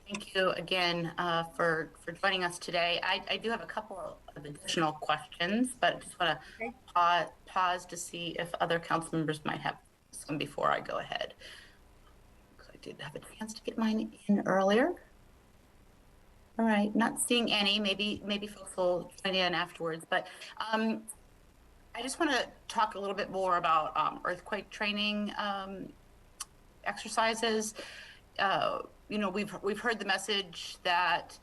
Thank you again for joining us today. I do have a couple of additional questions, but just want to pause to see if other council members might have some before I go ahead. I did have a chance to get mine in earlier. All right, not seeing any. Maybe folks will join in afterwards, but I just want to talk a little bit more about earthquake training exercises. We've heard the message that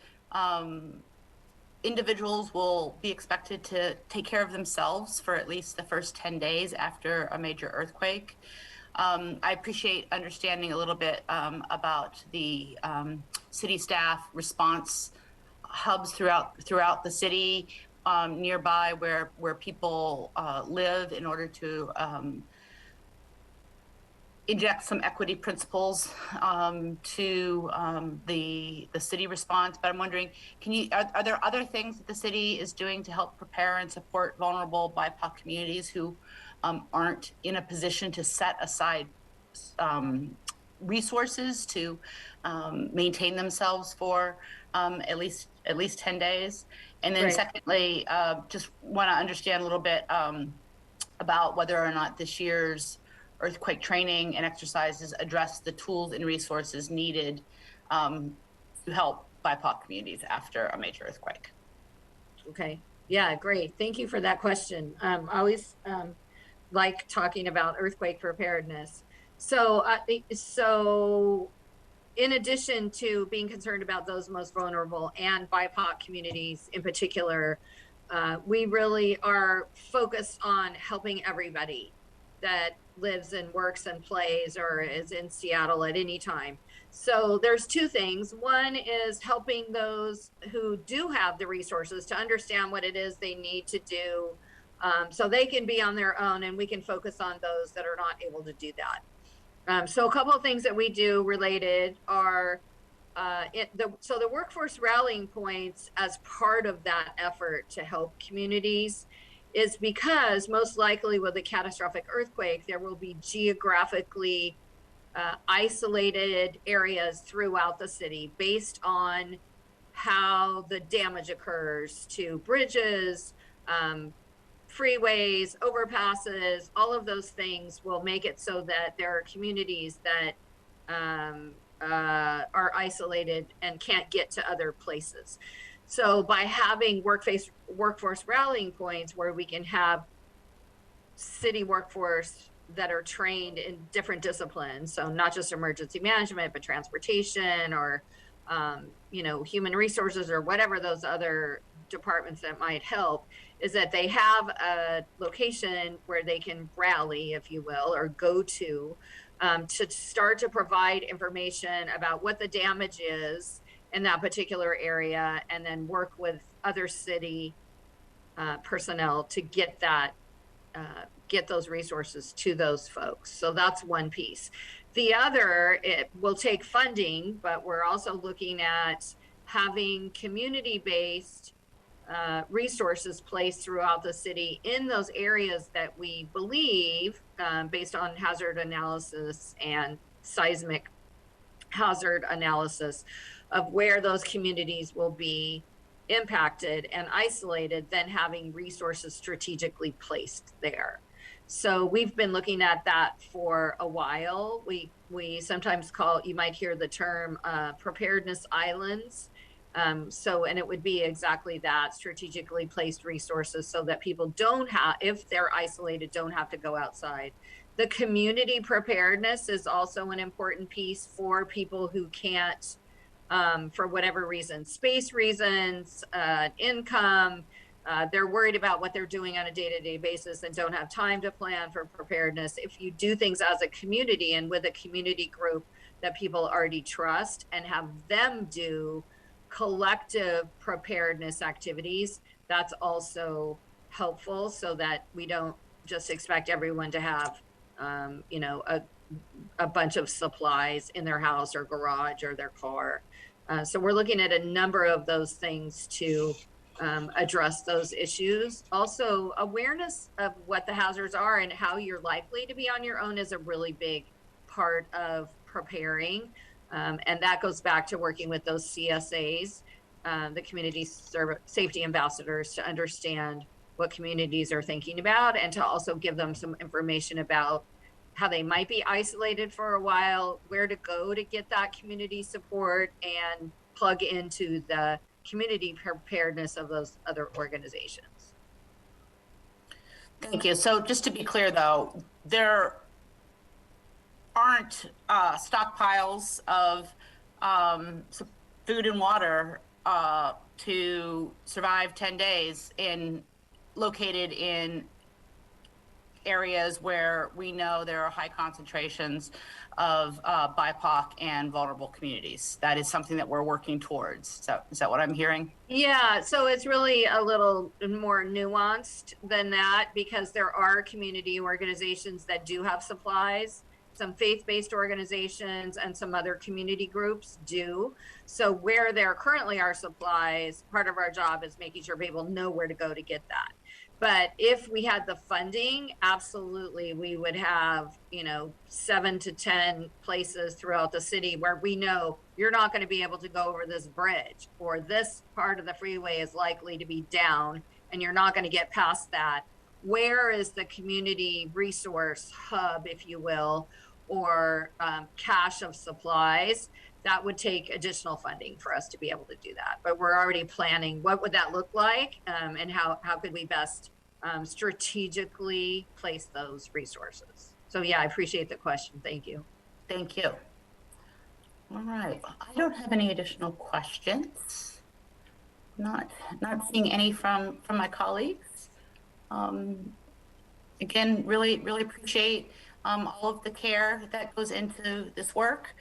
individuals will be expected to take care of themselves for at least the first 10 days after a major earthquake. I appreciate understanding a little bit about the city staff response hubs throughout the city nearby where people live in order to inject some equity principles to the city response. But I'm wondering, are there other things that the city is doing to help prepare and support vulnerable BIPOC communities who aren't in a position to set aside resources to maintain themselves for at least 10 days? And then secondly, just want to understand a little bit about whether or not this year's earthquake training and exercises address the tools and resources needed to help BIPOC communities after a major earthquake. Okay. Yeah, great. Thank you for that question. I always like talking about earthquake preparedness. So in addition to being concerned about those most vulnerable and BIPOC communities in particular, we really are focused on helping everybody that lives and works and plays or is in Seattle at any time. So there's two things. One is helping those who do have the resources to understand what it is they need to do so they can be on their own, and we can focus on those that are not able to do that. So a couple of things that we do related are the workforce rallying points as part of that effort to help communities is because most likely with a catastrophic earthquake, there will be geographically isolated areas throughout the city based on how the damage occurs to bridges, freeways, overpasses. All of those things will make it so that there are communities that are isolated and can't get to other places. So by having workforce rallying points where we can have city workforce that are trained in different disciplines, so not just emergency management, but transportation or human resources or whatever those other departments that might help, is that they have a location where they can rally, if you will, or go to start to provide information about what the damage is in that particular area, and then work with other city personnel to get those resources to those folks. So that's one piece. The other, it will take funding, but we're also looking at having community-based resources placed throughout the city in those areas that we believe, based on hazard analysis and seismic hazard analysis, of where those communities will be impacted and isolated, then having resources strategically placed there. So we've been looking at that for a while. We sometimes you might hear the term preparedness islands. And it would be exactly that, strategically placed resources so that people don't have, if they're isolated, don't have to go outside. The community preparedness is also an important piece for people who can't, for whatever reason, space reasons, income, they're worried about what they're doing on a day-to-day basis and don't have time to plan for preparedness. If you do things as a community and with a community group that people already trust and have them do collective preparedness activities, that's also helpful so that we don't just expect everyone to have, a bunch of supplies in their house or garage or their car. So we're looking at a number of those things to address those issues. Also, awareness of what the hazards are and how you're likely to be on your own is a really big part of preparing. And that goes back to working with those CSAs, the community safety ambassadors, to understand what communities are thinking about and to also give them some information about how they might be isolated for a while, where to go to get that community support, and plug into the community preparedness of those other organizations. Thank you. So just to be clear, though, there aren't stockpiles of food and water to survive 10 days located in areas where we know there are high concentrations of BIPOC and vulnerable communities. That is something that we're working towards. So is that what I'm hearing? Yeah, so it's really a little more nuanced than that, because there are community organizations that do have supplies some faith-based organizations and some other community groups do. So where there currently are supplies, part of our job is making sure people know where to go to get that. But if we had the funding, absolutely, we would have, 7 to 10 places throughout the city where we know you're not going to be able to go over this bridge, or this part of the freeway is likely to be down and you're not going to get past that. Where is the community resource hub, if you will, or cache of supplies? That would take additional funding for us to be able to do that. But we're already planning what would that look like, and how could we best strategically place those resources. So yeah, I appreciate the question. Thank you. Thank you. All right, I don't have any additional questions. Not seeing any from my colleagues. Again, really appreciate all of the care that goes into this work,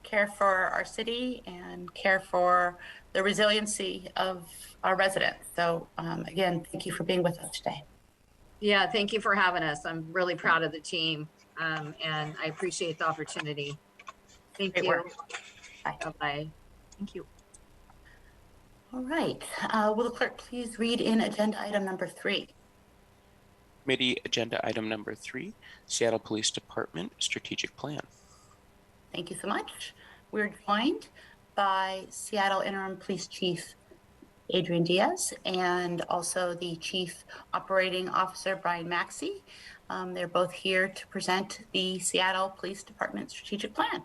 care for our city and care for the resiliency of our residents. So again, thank you for being with us today. Yeah, thank you for having us. I'm really proud of the team, and I appreciate the opportunity. Thank Great you. work. Bye. Bye-bye. Thank you. All right, will the clerk please read in agenda item number 3? Committee agenda item number 3, Seattle Police Department Strategic Plan. Thank you so much. We're joined by Seattle Interim Police Chief Adrian Diaz and also the Chief Operating Officer Brian Maxey. They're both here to present the Seattle Police Department Strategic Plan.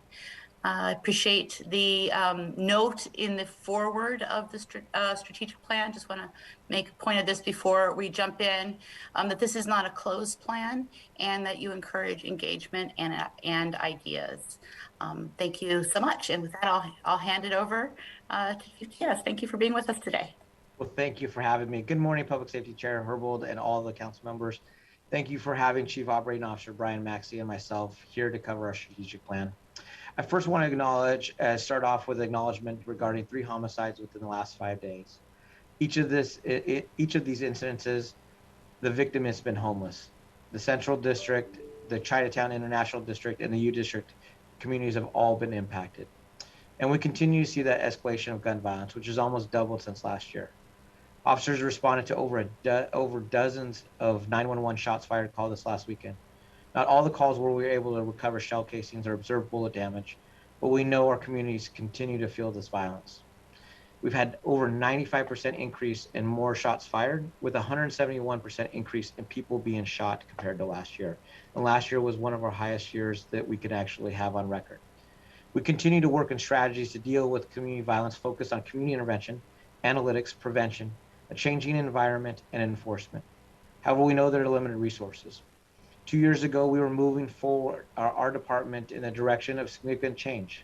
I appreciate the note in the foreword of the strategic plan. Just want to make a point of this before we jump in, that this is not a closed plan and that you encourage engagement and ideas. Thank you so much. And with that, I'll hand it over to Chief Diaz. Thank you for being with us today. Well, thank you for having me. Good morning, Public Safety Chair Herbold and all the council members. Thank you for having Chief Operating Officer Brian Maxey and myself here to cover our strategic plan. I first want to start off with acknowledgement regarding 3 homicides within the last 5 days. Each of these incidences, the victim has been homeless. The Central District, the Chinatown International District, and the U District communities have all been impacted. And we continue to see that escalation of gun violence, which has almost doubled since last year. Officers responded to over dozens of 911 shots fired called this last weekend. Not all the calls were we able to recover shell casings or observe bullet damage, but we know our communities continue to feel this violence. We've had over 95% increase in more shots fired, with 171% increase in people being shot compared to last year. And last year was one of our highest years that we could actually have on record. We continue to work on strategies to deal with community violence focused on community intervention, analytics, prevention, a changing environment, and enforcement. However, we know there are limited resources. 2 years ago, we were moving forward our department in the direction of significant change.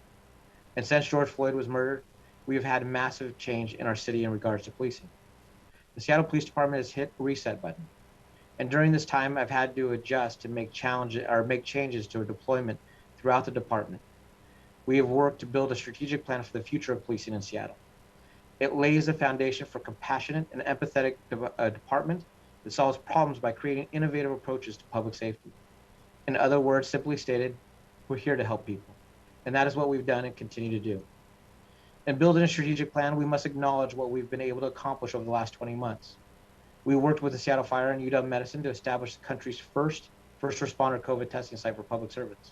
And since George Floyd was murdered, we have had massive change in our city in regards to policing. The Seattle Police Department has hit a reset button. And during this time, I've had to adjust to make changes to our deployment throughout the department. We have worked to build a strategic plan for the future of policing in Seattle. It lays a foundation for compassionate and empathetic department that solves problems by creating innovative approaches to public safety. In other words, simply stated, we're here to help people. And that is what we've done and continue to do. In building a strategic plan, we must acknowledge what we've been able to accomplish over the last 20 months. We worked with the Seattle Fire and UW Medicine to establish the country's first responder COVID testing site for public servants.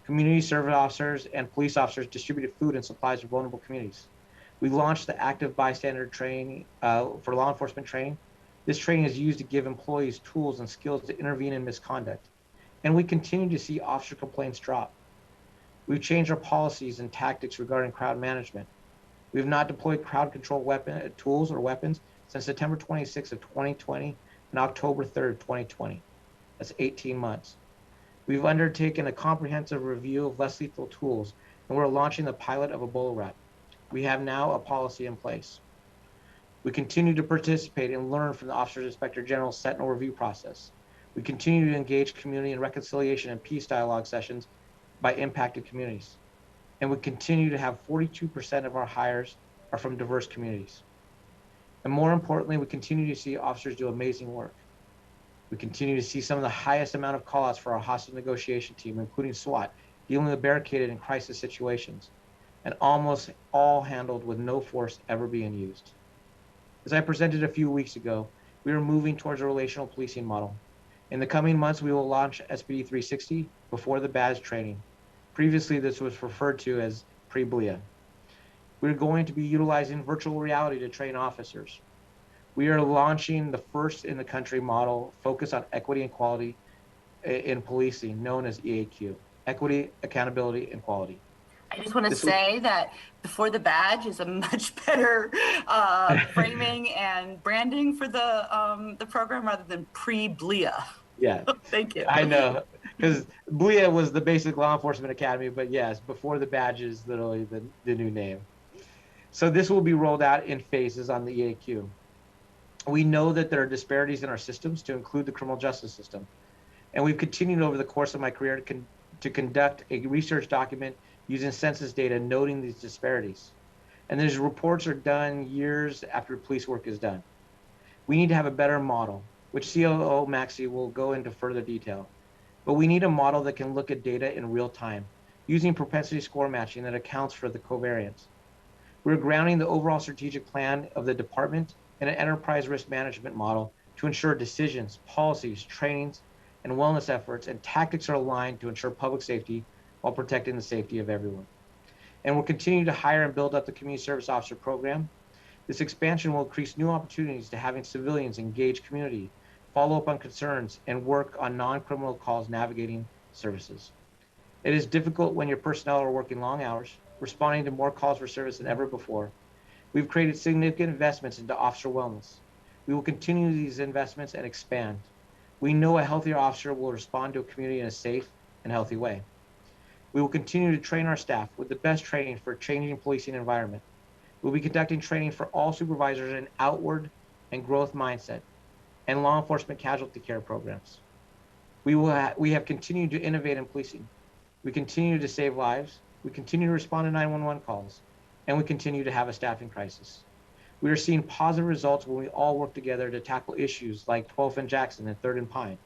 Community service officers and police officers distributed food and supplies to vulnerable communities. We launched the active bystander training for law enforcement training. This training is used to give employees tools and skills to intervene in misconduct. And we continue to see officer complaints drop. We've changed our policies and tactics regarding crowd management. We have not deployed crowd control tools or weapons since September 26th of 2020 and October 3rd, 2020. That's 18 months. We've undertaken a comprehensive review of less lethal tools, and we're launching the pilot of a Ebola route. We have now a policy in place. We continue to participate and learn from the Officer Inspector General's Sentinel review process. We continue to engage community in reconciliation and peace dialogue sessions by impacted communities. And we continue to have 42% of our hires are from diverse communities. And more importantly, we continue to see officers do amazing work. We continue to see some of the highest amount of callouts for our hostile negotiation team, including SWAT, dealing with barricaded and crisis situations, and almost all handled with no force ever being used. As I presented a few weeks ago, we are moving towards a relational policing model. In the coming months, we will launch SPD 360 before the badge training. Previously, this was referred to as pre-BLIA. We're going to be utilizing virtual reality to train officers. We are launching the first in the country model focused on equity and quality in policing, known as EAQ, equity, accountability, and quality. I just want to say that before the badge is a much better framing and branding for the program rather than pre-BLIA. Yeah. Thank you. I know, because BLIA was the basic law enforcement academy, but yes, before the badge is literally the new name. So this will be rolled out in phases on the EAQ. We know that there are disparities in our systems, to include the criminal justice system. And we've continued over the course of my career to conduct a research document using census data noting these disparities. And these reports are done years after police work is done. We need to have a better model, which COO Maxey will go into further detail. But we need a model that can look at data in real time, using propensity score matching that accounts for the covariance. We're grounding the overall strategic plan of the department in an enterprise risk management model to ensure decisions, policies, trainings, and wellness efforts and tactics are aligned to ensure public safety while protecting the safety of everyone. And we'll continue to hire and build up the community service officer program. This expansion will increase new opportunities to having civilians engage community, follow up on concerns, and work on non-criminal calls navigating services. It is difficult when your personnel are working long hours, responding to more calls for service than ever before. We've created significant investments into officer wellness. We will continue these investments and expand. We know a healthier officer will respond to a community in a safe and healthy way. We will continue to train our staff with the best training for a changing policing environment. We'll be conducting training for all supervisors in outward and growth mindset and law enforcement casualty care programs. We have continued to innovate in policing. We continue to save lives. We continue to respond to 911 calls, and we continue to have a staffing crisis. We are seeing positive results when we all work together to tackle issues like 12th and Jackson and 3rd and Pine.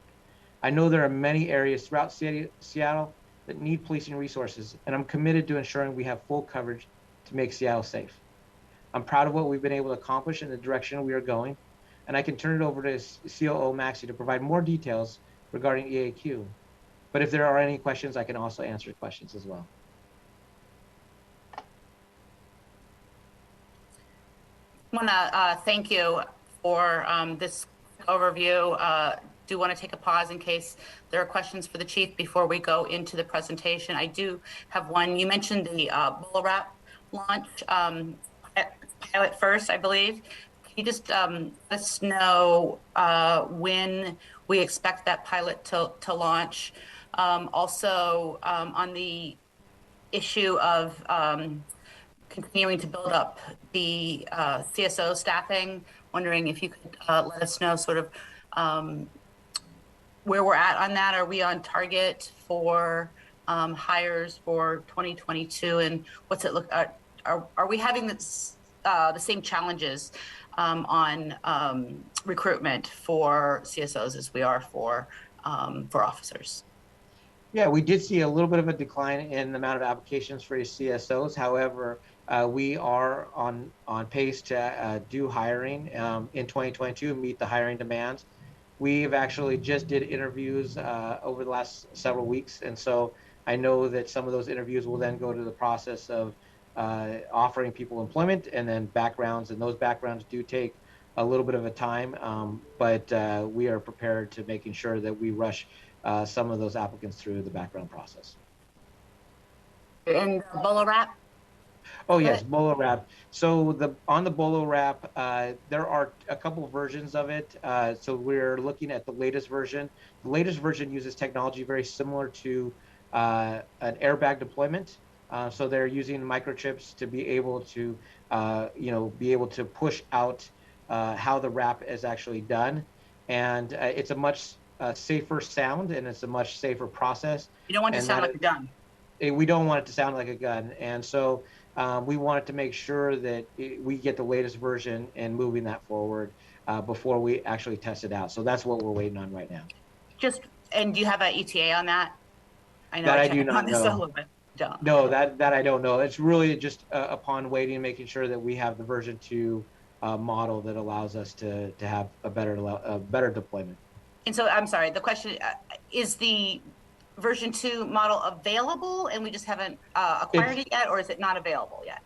I know there are many areas throughout Seattle that need policing resources, and I'm committed to ensuring we have full coverage to make Seattle safe. I'm proud of what we've been able to accomplish in the direction we are going, and I can turn it over to COO Maxey to provide more details regarding EAQ. But if there are any questions, I can also answer questions as well. I want to thank you for this overview. Do want to take a pause in case there are questions for the chief before we go into the presentation. I do have one. You mentioned the Bolo Wrap launch pilot first, I believe. Can you just let us know when we expect that pilot to launch? Also, on the issue of continuing to build up the CSO staffing, wondering if you could let us know sort of where we're at on that. Are we on target for hires for 2022, and what's it look? Are we having this, the same challenges on recruitment for CSOs as we are for officers? Yeah, we did see a little bit of a decline in the amount of applications for CSOs. However, we are on pace to do hiring in 2022, meet the hiring demands. We've actually just did interviews over the last several weeks. And so I know that some of those interviews will then go to the process of offering people employment and then backgrounds. And those backgrounds do take a little bit of a time, but we are prepared to making sure that we rush some of those applicants through the background process. And Bolo Wrap? Oh yes, Bolo Wrap. So on the Bolo Wrap, there are a couple of versions of it. So we're looking at the latest version. The latest version uses technology very similar to an airbag deployment. So they're using microchips to be able to, be able to push out how the wrap is actually done, and it's a much safer sound, and it's a much safer process. You don't want it to sound like a gun. We don't want it to sound like a gun, and so we wanted to make sure that we get the latest version and moving that forward. before we actually test it out. So that's what we're waiting on right now. And do you have an ETA on that? I know That I checked do not on this a know. little bit. Don't. No, that I don't know. It's really just upon waiting, making sure that we have the version 2 model that allows us to have a better deployment. And so I'm sorry, the question is the version 2 model available and we just haven't acquired it yet, or is it not available yet?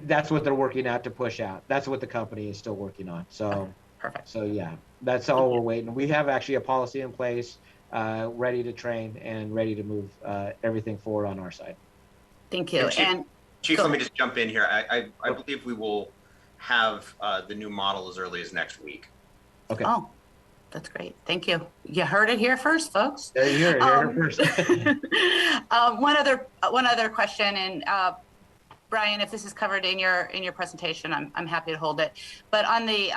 That's what they're working out to push out. That's what the company is still working on. So okay, perfect. So yeah, that's all we're waiting. We have actually a policy in place, ready to train and ready to move everything forward on our side. Thank you. And Chief, let me just jump in here. I believe we will have the new model as early as next week. Okay. Oh, that's great. Thank you. You heard it here first, folks. There you heard it first. One other question, and Brian, if this is covered in your presentation, I'm happy to hold it. But on the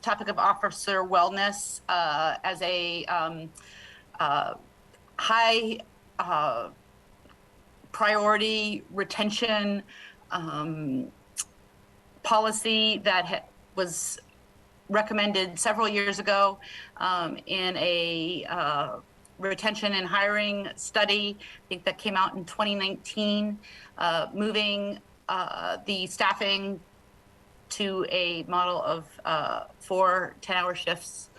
topic of officer wellness as a high priority retention policy that was recommended several years ago in a retention and hiring study, I think that came out in 2019, moving the staffing to a model of 4 10-hour shifts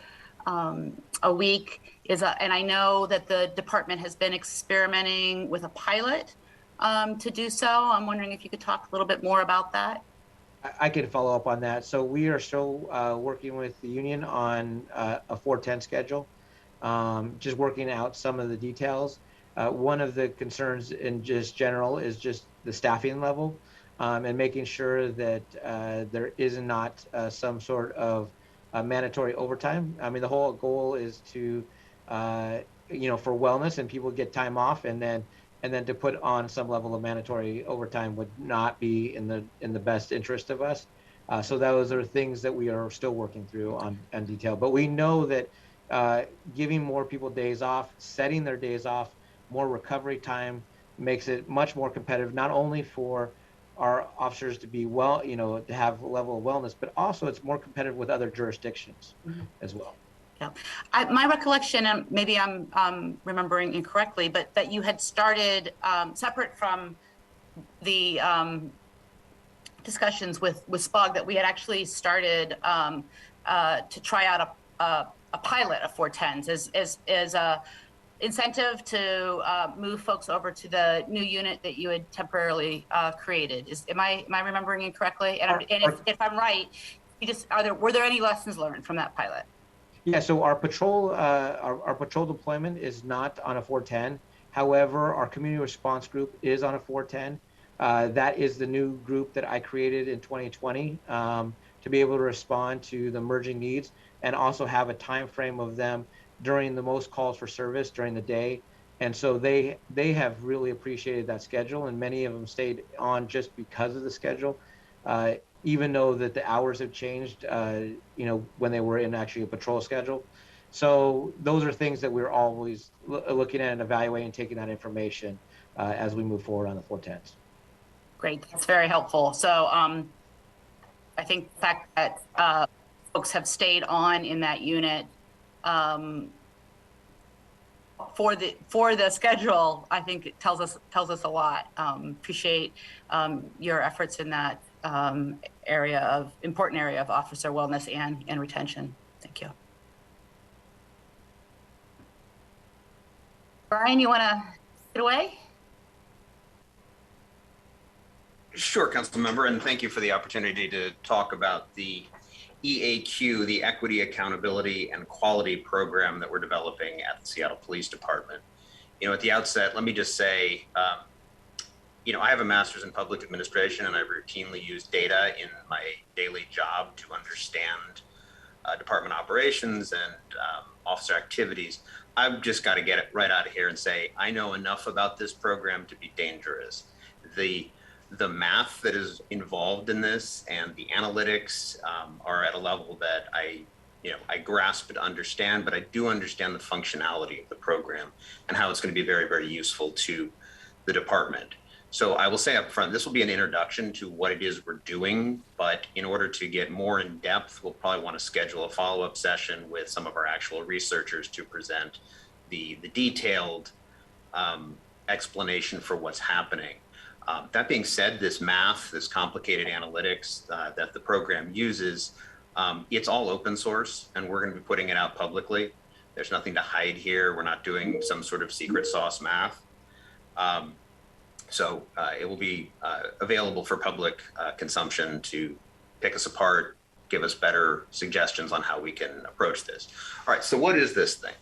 a week and I know that the department has been experimenting with a pilot to do so. I'm wondering if you could talk a little bit more about that. I can follow up on that. So we are still working with the union on a 4-10 schedule, just working out some of the details. One of the concerns in just general is just the staffing level and making sure that there is not some sort of mandatory overtime. I mean, the whole goal is to, for wellness and people get time off, and then to put on some level of mandatory overtime would not be in the best interest of us. So those are things that we are still working through on detail. But we know that giving more people days off, setting their days off, more recovery time makes it much more competitive, not only for our officers to be to have a level of wellness, but also it's more competitive with other jurisdictions as well. Yeah, my recollection, and maybe I'm remembering incorrectly, but that you had started separate from the discussions with SPOG, that we had actually started to try out a pilot of 410s as a incentive to move folks over to the new unit that you had temporarily created. Am I remembering incorrectly? And if I'm right, were there any lessons learned from that pilot? Yeah, so our patrol deployment is not on a 410. However, our community response group is on a 410. That is the new group that I created in 2020 to be able to respond to the emerging needs and also have a time frame of them during the most calls for service during the day. And so they have really appreciated that schedule, and many of them stayed on just because of the schedule. Even though that the hours have changed, when they were in actually a patrol schedule. So those are things that we're always looking at and evaluating, taking that information as we move forward on the 410s. Great, that's very helpful. So I think the fact that folks have stayed on in that unit for the schedule, I think it tells us a lot. Appreciate your efforts in that important area of officer wellness and retention. Thank you. Brian, you want to take it away? Sure, Council Member, and thank you for the opportunity to talk about the EAQ, the Equity, Accountability, and Quality program that we're developing at the Seattle Police Department. At the outset, let me just say, I have a master's in public administration, and I routinely use data in my daily job to understand department operations and officer activities. I've just got to get it right out of here and say, I know enough about this program to be dangerous. The math that is involved in this and the analytics are at a level that I grasp and understand, but I do understand the functionality of the program and how it's going to be very, very useful to the department. So I will say up front, this will be an introduction to what it is we're doing, but in order to get more in depth, we'll probably want to schedule a follow-up session with some of our actual researchers to present the detailed explanation for what's happening. That being said, this math, this complicated analytics that the program uses, it's all open source, and we're going to be putting it out publicly. There's nothing to hide here. We're not doing some sort of secret sauce math. So it will be available for public consumption to pick us apart, give us better suggestions on how we can approach this. All right, so what is this thing?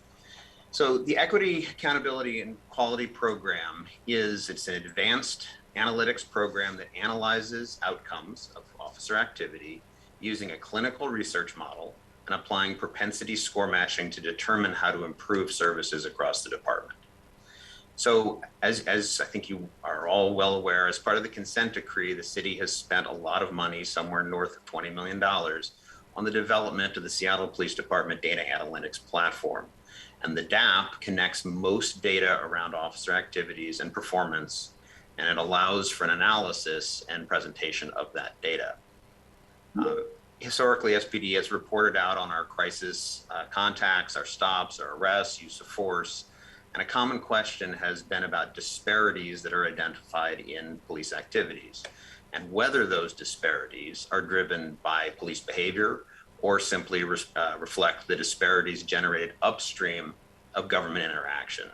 So the Equity, Accountability, and Quality Program it's an advanced analytics program that analyzes outcomes of officer activity using a clinical research model and applying propensity score matching to determine how to improve services across the department. So as I think you are all well aware, as part of the consent decree, the city has spent a lot of money, somewhere north of $20 million, on the development of the Seattle Police Department Data Analytics Platform. And the DAP connects most data around officer activities and performance, and it allows for an analysis and presentation of that data. Historically, SPD has reported out on our crisis contacts, our stops, our arrests, use of force, and a common question has been about disparities that are identified in police activities and whether those disparities are driven by police behavior or simply reflect the disparities generated upstream of government interaction.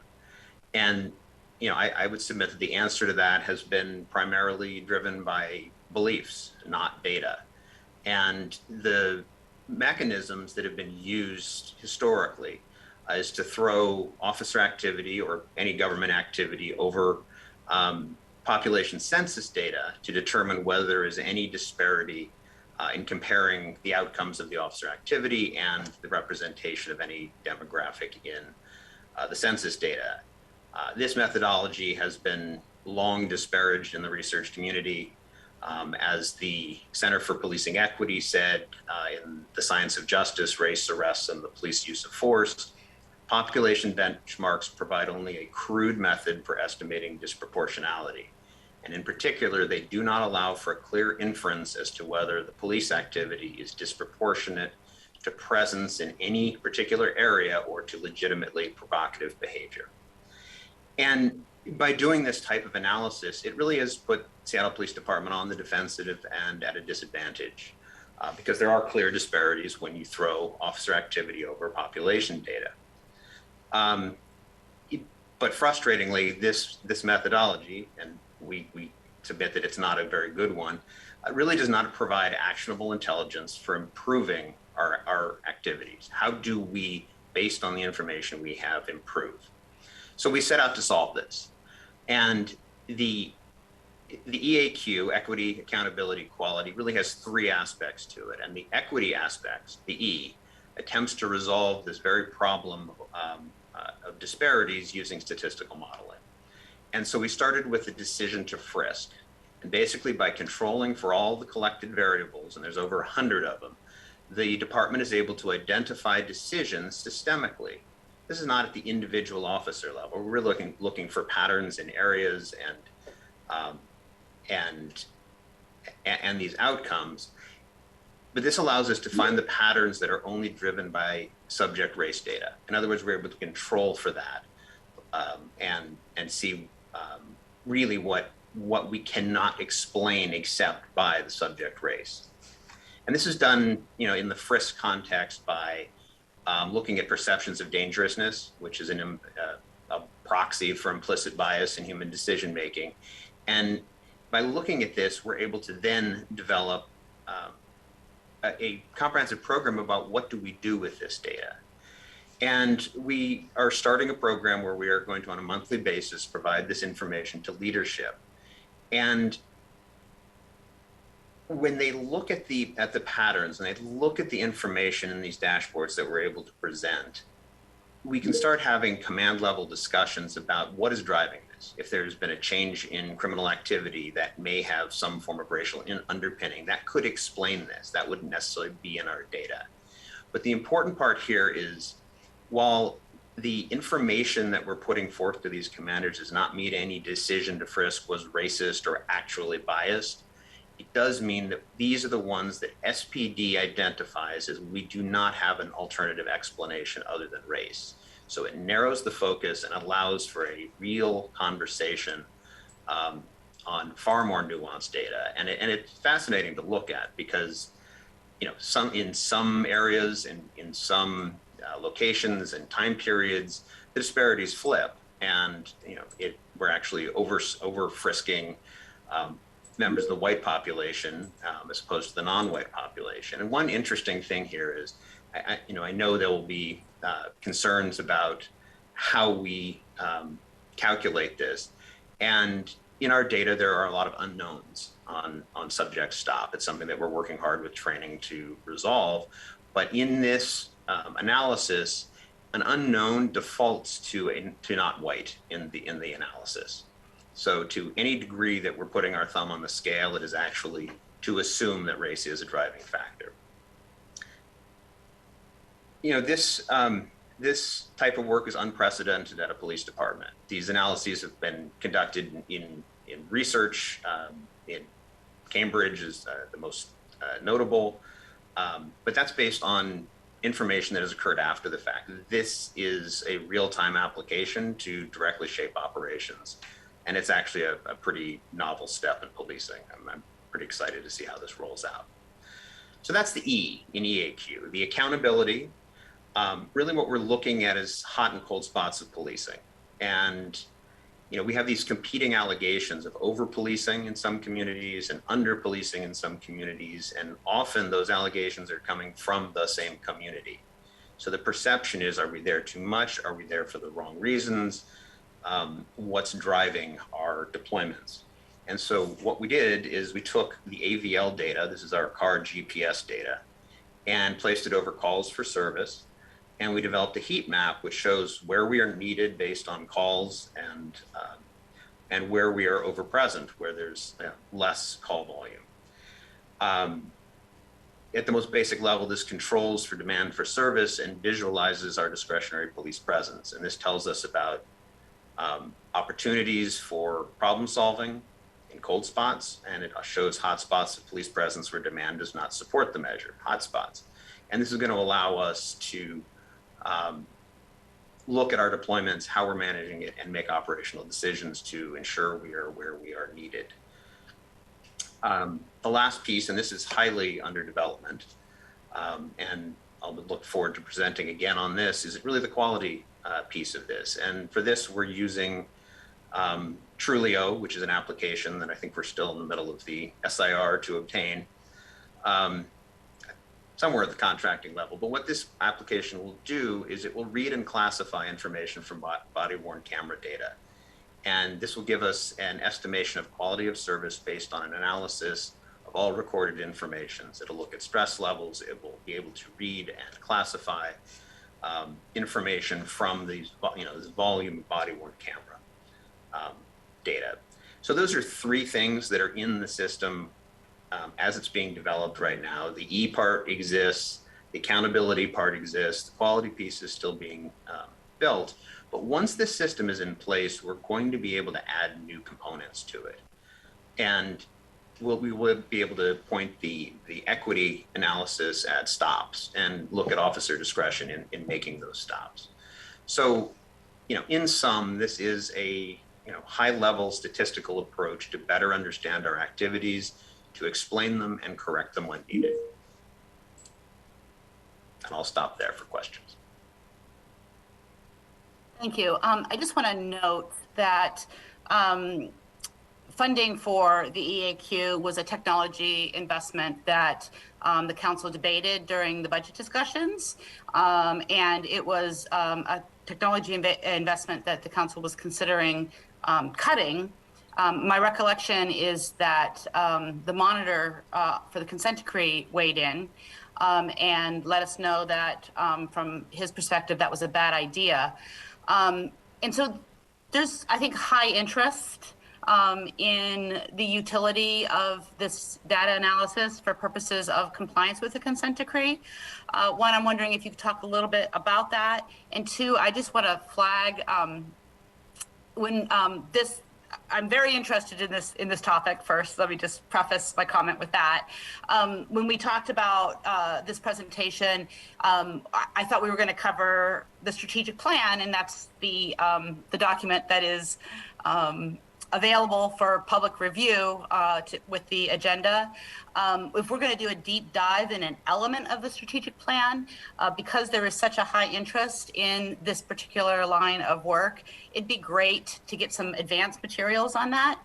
And I would submit that the answer to that has been primarily driven by beliefs, not data. And the mechanisms that have been used historically is to throw officer activity or any government activity over population census data to determine whether there is any disparity in comparing the outcomes of the officer activity and the representation of any demographic in the census data. This methodology has been long disparaged in the research community. As the Center for Policing Equity said in The Science of Justice, Race, Arrests, and the Police Use of Force, population benchmarks provide only a crude method for estimating disproportionality. And in particular, they do not allow for a clear inference as to whether the police activity is disproportionate to presence in any particular area or to legitimately provocative behavior. And by doing this type of analysis, it really has put Seattle Police Department on the defensive and at a disadvantage because there are clear disparities when you throw officer activity over population data. But frustratingly, this methodology, and we submit that it's not a very good one, really does not provide actionable intelligence for improving our activities. How do we, based on the information we have, improve? So we set out to solve this. And the EAQ, Equity, Accountability, Quality, really has three aspects to it. And the equity aspects, the E, attempts to resolve this very problem of disparities using statistical modeling. And so we started with the decision to frisk. And basically by controlling for all the collected variables, and there's over 100 of them, the department is able to identify decisions systemically. This is not at the individual officer level. We're looking for patterns in areas and these outcomes. But this allows us to find the patterns that are only driven by subject race data. In other words, we're able to control for that and see really what we cannot explain except by the subject race. And this is done, in the frisk context by looking at perceptions of dangerousness, which is a proxy for implicit bias in human decision making. And by looking at this, we're able to then develop a comprehensive program about what do we do with this data. And we are starting a program where we are going to, on a monthly basis, provide this information to leadership. And when they look at the patterns and they look at the information in these dashboards that we're able to present, we can start having command level discussions about what is driving this. If there's been a change in criminal activity that may have some form of racial underpinning, that could explain this. That wouldn't necessarily be in our data. But the important part here is, while the information that we're putting forth to these commanders does not mean any decision to frisk was racist or actually biased. It does mean that these are the ones that SPD identifies as we do not have an alternative explanation other than race. So it narrows the focus and allows for a real conversation on far more nuanced data. And it's fascinating to look at because, you know, in some areas and in some locations and time periods, the disparities flip, and you know we're actually over frisking members of the white population as opposed to the non-white population. And one interesting thing here is, I know there will be concerns about how we calculate this, and in our data there are a lot of unknowns on subject stop. It's something that we're working hard with training to resolve, but in this analysis, an unknown defaults to not white in the analysis. So to any degree that we're putting our thumb on the scale, it is actually to assume that race is a driving factor. You know, this type of work is unprecedented at a police department. These analyses have been conducted in research. In Cambridge is the most notable, but that's based on information that has occurred after the fact. This is a real-time application to directly shape operations. And it's actually a pretty novel step in policing. I'm pretty excited to see how this rolls out. So that's the E in EAQ, the accountability. Really what we're looking at is hot and cold spots of policing. And you know, we have these competing allegations of over-policing in some communities and under-policing in some communities, and often those allegations are coming from the same community. So the perception is, are we there too much? Are we there for the wrong reasons? What's driving our deployments? And so what we did is we took the AVL data, this is our car GPS data, and placed it over calls for service. And we developed a heat map which shows where we are needed based on calls and where we are over present, where there's less call volume. At the most basic level, this controls for demand for service and visualizes our discretionary police presence. And this tells us about opportunities for problem solving in cold spots, and it shows hot spots of police presence where demand does not support the measure, hot spots. And this is going to allow us to look at our deployments, how we're managing it, and make operational decisions to ensure we are where we are needed. The last piece, and this is highly under development, and I'll look forward to presenting again on this, is really the quality piece of this. And for this, we're using Trulio, which is an application that I think we're still in the middle of the SIR to obtain. Somewhere at the contracting level. But what this application will do is it will read and classify information from body-worn camera data. And this will give us an estimation of quality of service based on an analysis of all recorded information. So it'll look at stress levels. It will be able to read and classify information from these, this volume body-worn camera data. So those are three things that are in the system as it's being developed right now. The E part exists, the accountability part exists, the quality piece is still being built. But once this system is in place, we're going to be able to add new components to it. And we will be able to point the equity analysis at stops and look at officer discretion in making those stops. So, in sum, this is a high-level statistical approach to better understand our activities, to explain them and correct them when needed. And I'll stop there for questions. Thank you. I just want to note that funding for the EAQ was a technology investment that the council debated during the budget discussions. And it was a technology investment that the council was considering cutting. My recollection is that the monitor for the consent decree weighed in and let us know that from his perspective, that was a bad idea. And so there's, I think, high interest in the utility of this data analysis for purposes of compliance with the consent decree. One, I'm wondering if you could talk a little bit about that. And two, I just want to flag I'm very interested in this topic. First, let me just preface my comment with that. When we talked about this presentation, I thought we were going to cover the strategic plan, and that's the document that is available for public review with the agenda. If we're going to do a deep dive in an element of the strategic plan, because there is such a high interest in this particular line of work, it'd be great to get some advanced materials on that.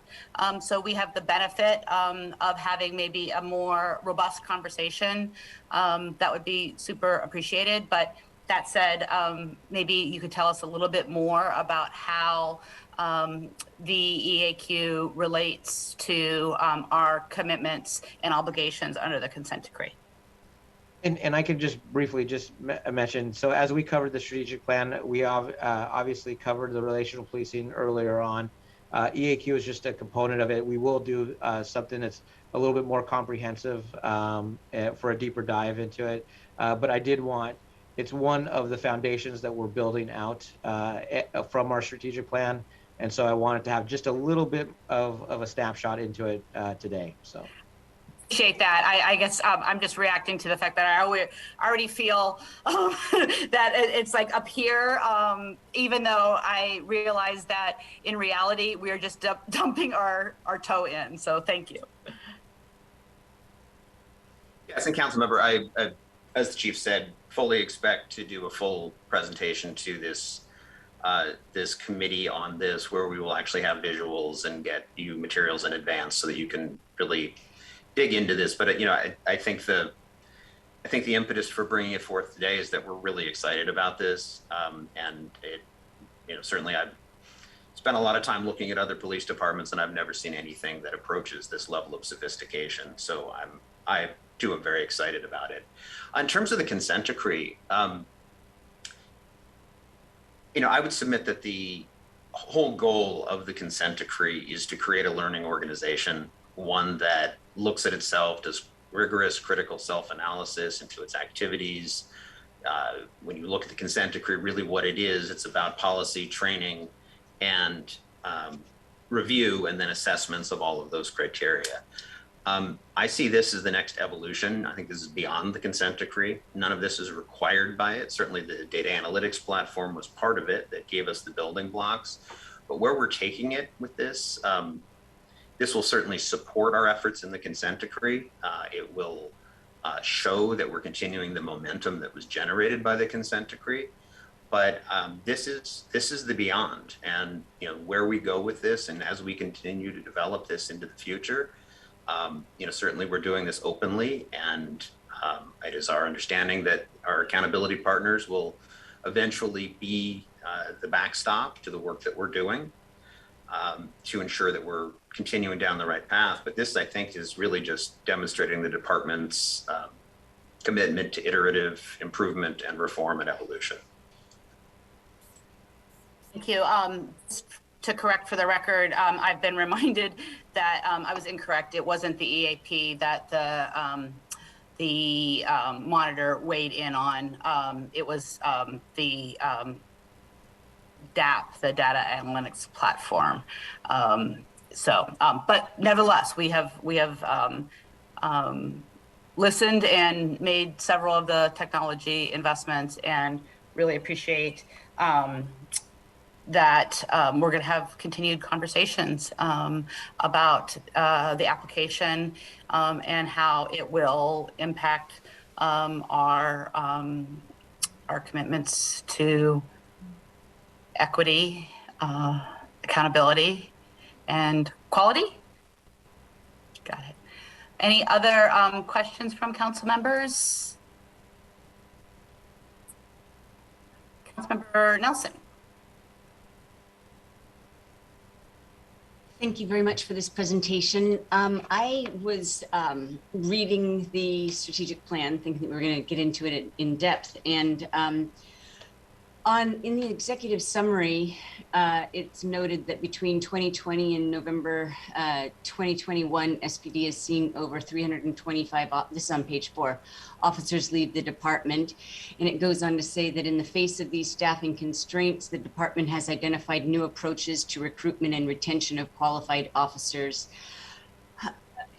So we have the benefit of having maybe a more robust conversation. That would be super appreciated. But that said, maybe you could tell us a little bit more about how the EAQ relates to our commitments and obligations under the consent decree. And I can just briefly mention, so as we covered the strategic plan, we obviously covered the relational policing earlier on. EAQ is just a component of it. We will do something that's a little bit more comprehensive for a deeper dive into it. But I did want, it's one of the foundations that we're building out from our strategic plan. And so I wanted to have just a little bit of a snapshot into it today. So appreciate that. I guess I'm just reacting to the fact that I already feel that it's like up here, even though I realize that in reality, we are just dumping our toe in. So thank you. Yes, and Councilmember, I, as the Chief said, fully expect to do a full presentation to this this committee on this, where we will actually have visuals and get you materials in advance so that you can really dig into this. But you know, I think the impetus for bringing it forth today is that we're really excited about this, and it, you know, certainly I've spent a lot of time looking at other police departments, and I've never seen anything that approaches this level of sophistication. So I too am very excited about it. In terms of the consent decree, you know, I would submit that the whole goal of the consent decree is to create a learning organization, one that looks at itself, does rigorous critical self-analysis into its activities. When you look at the consent decree, really what it is, it's about policy, training, and review, and then assessments of all of those criteria. I see this as the next evolution. I think this is beyond the consent decree. None of this is required by it. Certainly the data analytics platform was part of it that gave us the building blocks. But where we're taking it with this, this will certainly support our efforts in the consent decree. It will show that we're continuing the momentum that was generated by the consent decree. But this is the beyond, and you know, where we go with this, and as we continue to develop this into the future, you know, certainly we're doing this openly, and it is our understanding that our accountability partners will eventually be the backstop to the work that we're doing to ensure that we're continuing down the right path. But this, I think, is really just demonstrating the department's commitment to iterative improvement and reform and evolution. Thank you. To correct for the record, I've been reminded that I was incorrect. It wasn't the EAP that the monitor weighed in on. It was the DAP, the data analytics platform. But nevertheless, we have listened and made several of the technology investments, and really appreciate that we're going to have continued conversations about the application and how it will impact our commitments to equity, accountability, and quality. Got it. Any other questions from council members? Councilmember Nelson. Thank you very much for this presentation. I was reading the strategic plan, thinking that we were going to get into it in depth, and In the executive summary, it's noted that between 2020 and November 2021, SPD has seen over 325, this is on page 4, officers leave the department. And it goes on to say that in the face of these staffing constraints, the department has identified new approaches to recruitment and retention of qualified officers,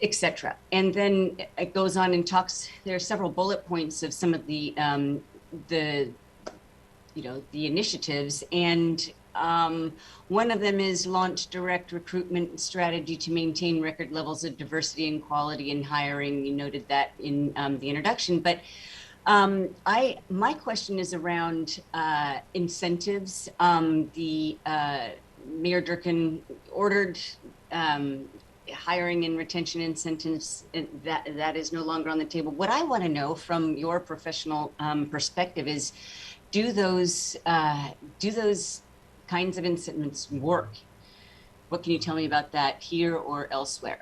etc. And then it goes on and talks, there are several bullet points of some of the initiatives, and one of them is launch direct recruitment strategy to maintain record levels of diversity and quality in hiring. You noted that in the introduction, but my question is around incentives. Mayor Durkin ordered hiring and retention incentives, that is no longer on the table. What I want to know from your professional perspective is, do those kinds of incentives work? What can you tell me about that here or elsewhere?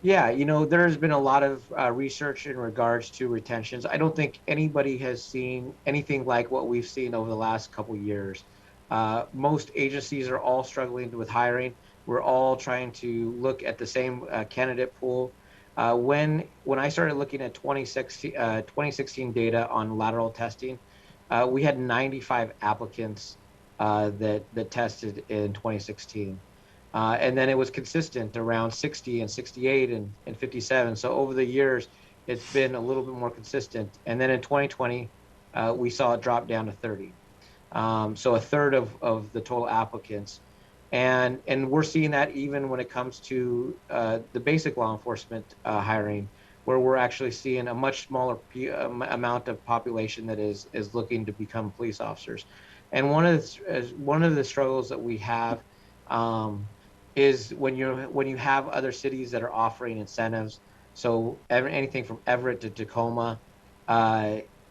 Yeah, there's been a lot of research in regards to retentions. I don't think anybody has seen anything like what we've seen over the last couple of years. Most agencies are all struggling with hiring. We're all trying to look at the same candidate pool. When I started looking at 2016 data on lateral testing, we had 95 applicants that tested in 2016. And then it was consistent around 60 and 68 and 57. So over the years, it's been a little bit more consistent. And then in 2020, we saw it drop down to 30. So a third of the total applicants. And we're seeing that even when it comes to the basic law enforcement hiring, where we're actually seeing a much smaller amount of population that is looking to become police officers. And one of the struggles that we have is when you have other cities that are offering incentives. So anything from Everett to Tacoma,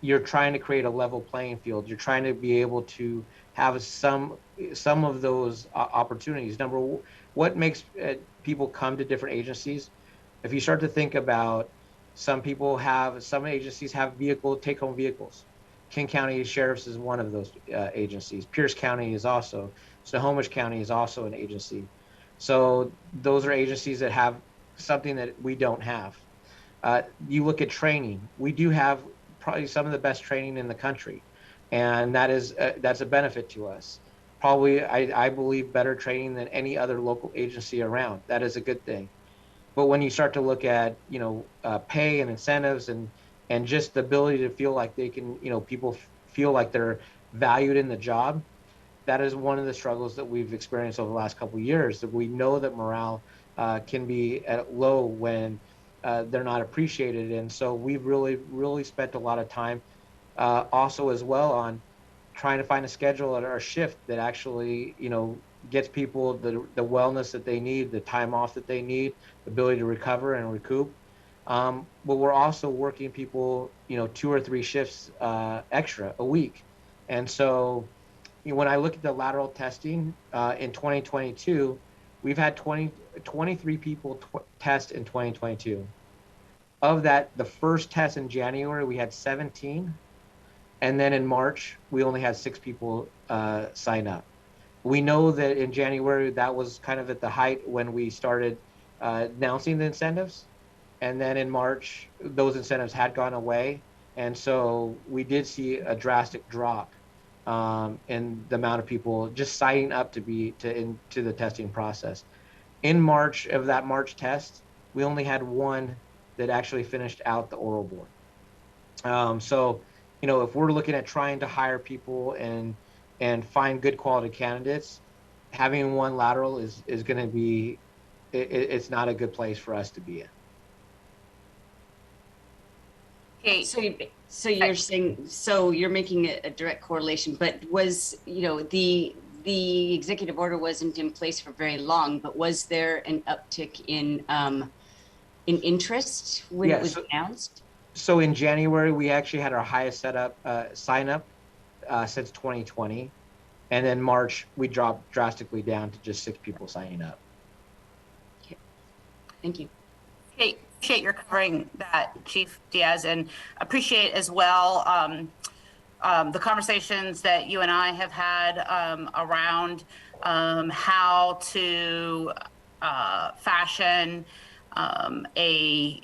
you're trying to create a level playing field. You're trying to be able to have some of those opportunities. What makes people come to different agencies? If you start to think about, some agencies have take-home vehicles. King County Sheriff's is one of those agencies. Pierce County is also. Snohomish County is also an agency. So those are agencies that have something that we don't have. You look at training. We do have probably some of the best training in the country, and that's a benefit to us. Probably, I believe, better training than any other local agency around. That is a good thing. But when you start to look at, pay and incentives and just the ability to feel like they can, people feel like they're valued in the job, that is one of the struggles that we've experienced over the last couple of years. That we know that morale can be at low when they're not appreciated. And so we've really spent a lot of time also as well on trying to find a schedule at our shift that actually, gets people the wellness that they need, the time off that they need, the ability to recover and recoup. But we're also working people, 2 or 3 shifts extra a week. And so when I look at the lateral testing in 2022, we've had 23 people test in 2022. Of that, the first test in January, we had 17. And then in March, we only had 6 people sign up. We know that in January, that was kind of at the height when we started announcing the incentives. And then in March, those incentives had gone away. And so we did see a drastic drop in the amount of people just signing up into the testing process. In March of that March test, we only had 1 that actually finished out the oral board. So, if we're looking at trying to hire people and find good quality candidates, having 1 lateral is going to be, it's not a good place for us to be in. Okay. So you're saying, so you're making a direct correlation, but was, the executive order wasn't in place for very long, but was there an uptick in interest when it was announced? So in January, we actually had our highest sign up since 2020. And then March, we dropped drastically down to just 6 people signing up. Okay. Thank you. Okay. Appreciate your covering that, Chief Diaz, and appreciate as well the conversations that you and I have had around how to fashion a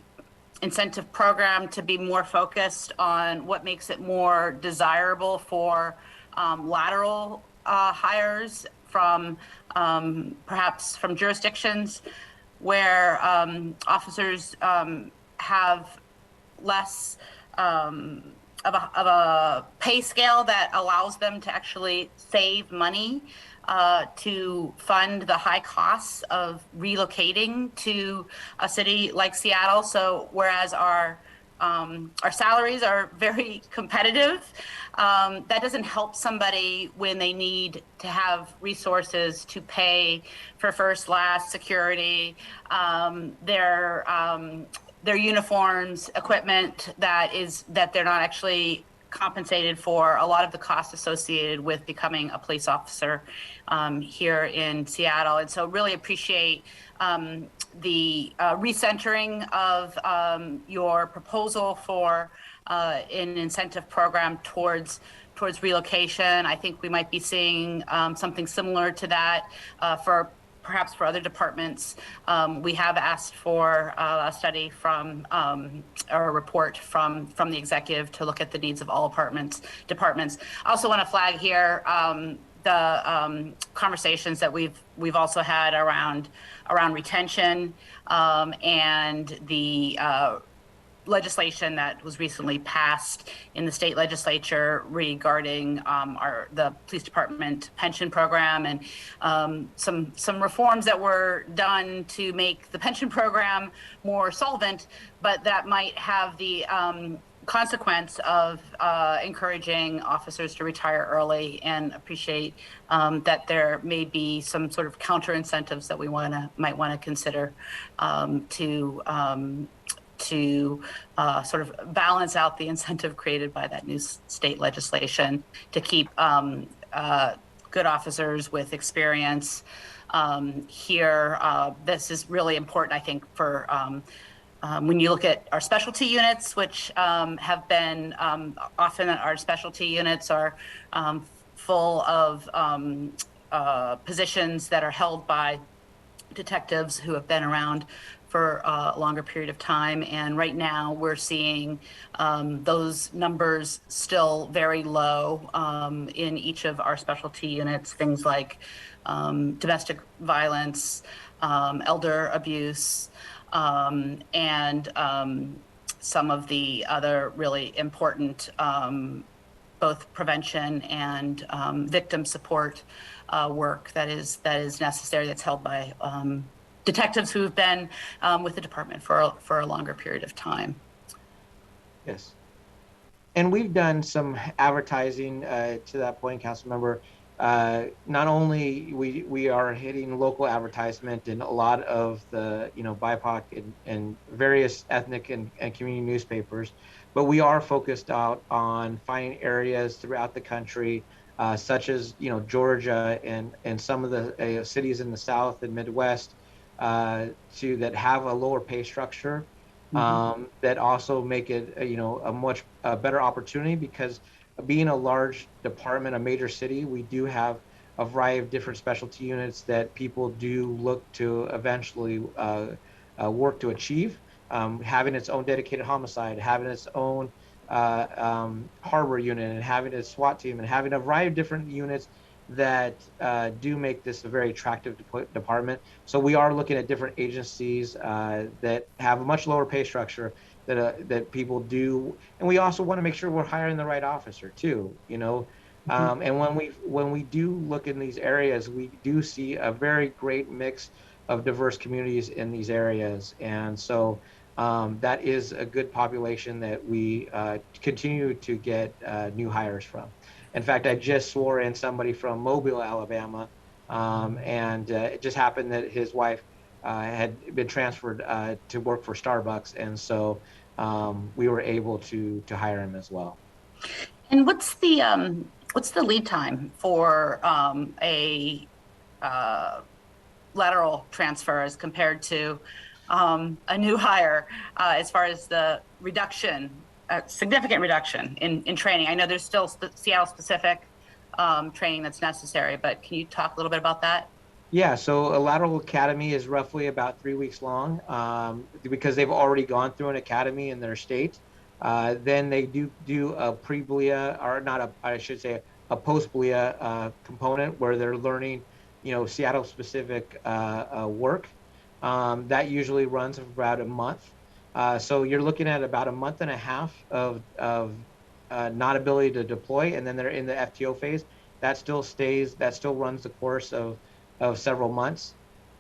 incentive program to be more focused on what makes it more desirable for lateral hires from perhaps from jurisdictions where officers have less of a pay scale that allows them to actually save money to fund the high costs of relocating to a city like Seattle. So whereas our salaries are very competitive, that doesn't help somebody when they need to have resources to pay for first, last, security, their uniforms, equipment that they're not actually compensated for, a lot of the costs associated with becoming a police officer here in Seattle. And so really appreciate the recentering of your proposal for an incentive program towards relocation. I think we might be seeing something similar to that perhaps for other departments. We have asked for a study from or a report from the executive to look at the needs of all departments. I also want to flag here the conversations that we've also had around retention and the legislation that was recently passed in the state legislature regarding the police department pension program, and some reforms that were done to make the pension program more solvent, but that might have the consequence of encouraging officers to retire early, and appreciate that there may be some sort of counter incentives that we might want to consider to sort of balance out the incentive created by that new state legislation to keep good officers with experience here. This is really important, I think, for when you look at our specialty units, which have been often our specialty units are full of positions that are held by detectives who have been around for a longer period of time. And right now we're seeing those numbers still very low in each of our specialty units, things like domestic violence, elder abuse, and some of the other really important both prevention and victim support work that is necessary, that's held by detectives who've been with the department for a longer period of time. Yes. And we've done some advertising to that point, Councilmember. Not only we are hitting local advertisement in a lot of the BIPOC and various ethnic and community newspapers, but we are focused out on finding areas throughout the country, such as Georgia and some of the cities in the South and Midwest, that have a lower pay structure, that also make it a much better opportunity, because being a large department, a major city, we do have a variety of different specialty units that people do look to eventually work to achieve. Having its own dedicated homicide, having its own harbor unit, and having a SWAT team, and having a variety of different units that do make this a very attractive department. So we are looking at different agencies that have a much lower pay structure that people do, and we also want to make sure we're hiring the right officer too. And when we do look in these areas, we do see a very great mix of diverse communities in these areas, and so that is a good population that we continue to get new hires from. In fact, I just swore in somebody from Mobile, Alabama, and it just happened that his wife had been transferred to work for Starbucks, and so we were able to hire him as well. And what's the lead time for a lateral transfer as compared to a new hire, as far as the reduction a significant reduction in training. I know there's still Seattle-specific training that's necessary, but can you talk a little bit about that? Yeah, so a lateral academy is roughly about 3 weeks long because they've already gone through an academy in their state. Then they do a pre-BLEA, or not a, I should say, a post-BLEA component where they're learning, Seattle-specific work. That usually runs for about a month. So you're looking at about a month and a half of not ability to deploy, and then they're in the FTO phase. That still runs the course of several months.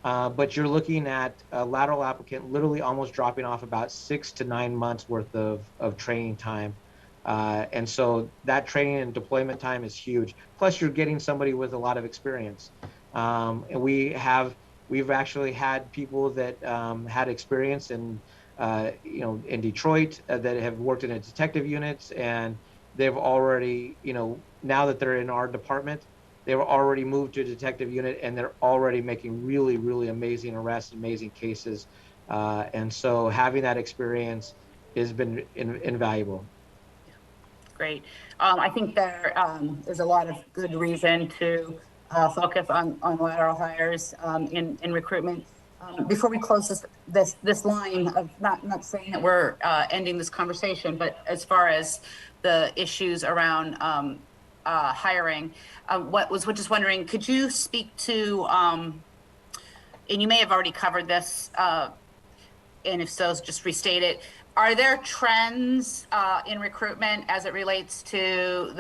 But you're looking at a lateral applicant literally almost dropping off about 6 to 9 months worth of training time. And so that training and deployment time is huge. Plus you're getting somebody with a lot of experience. And we've actually had people that had experience in Detroit that have worked in a detective units, and they've already, now that they're in our department, they were already moved to a detective unit, and they're already making really, really amazing arrests, amazing cases. And so having that experience has been invaluable. Great. I think there is a lot of good reason to focus on lateral hires in recruitment. Before we close this line of not saying that we're ending this conversation, but as far as the issues around hiring, just wondering, could you speak to, and you may have already covered this, and if so, just restate it. Are there trends in recruitment as it relates to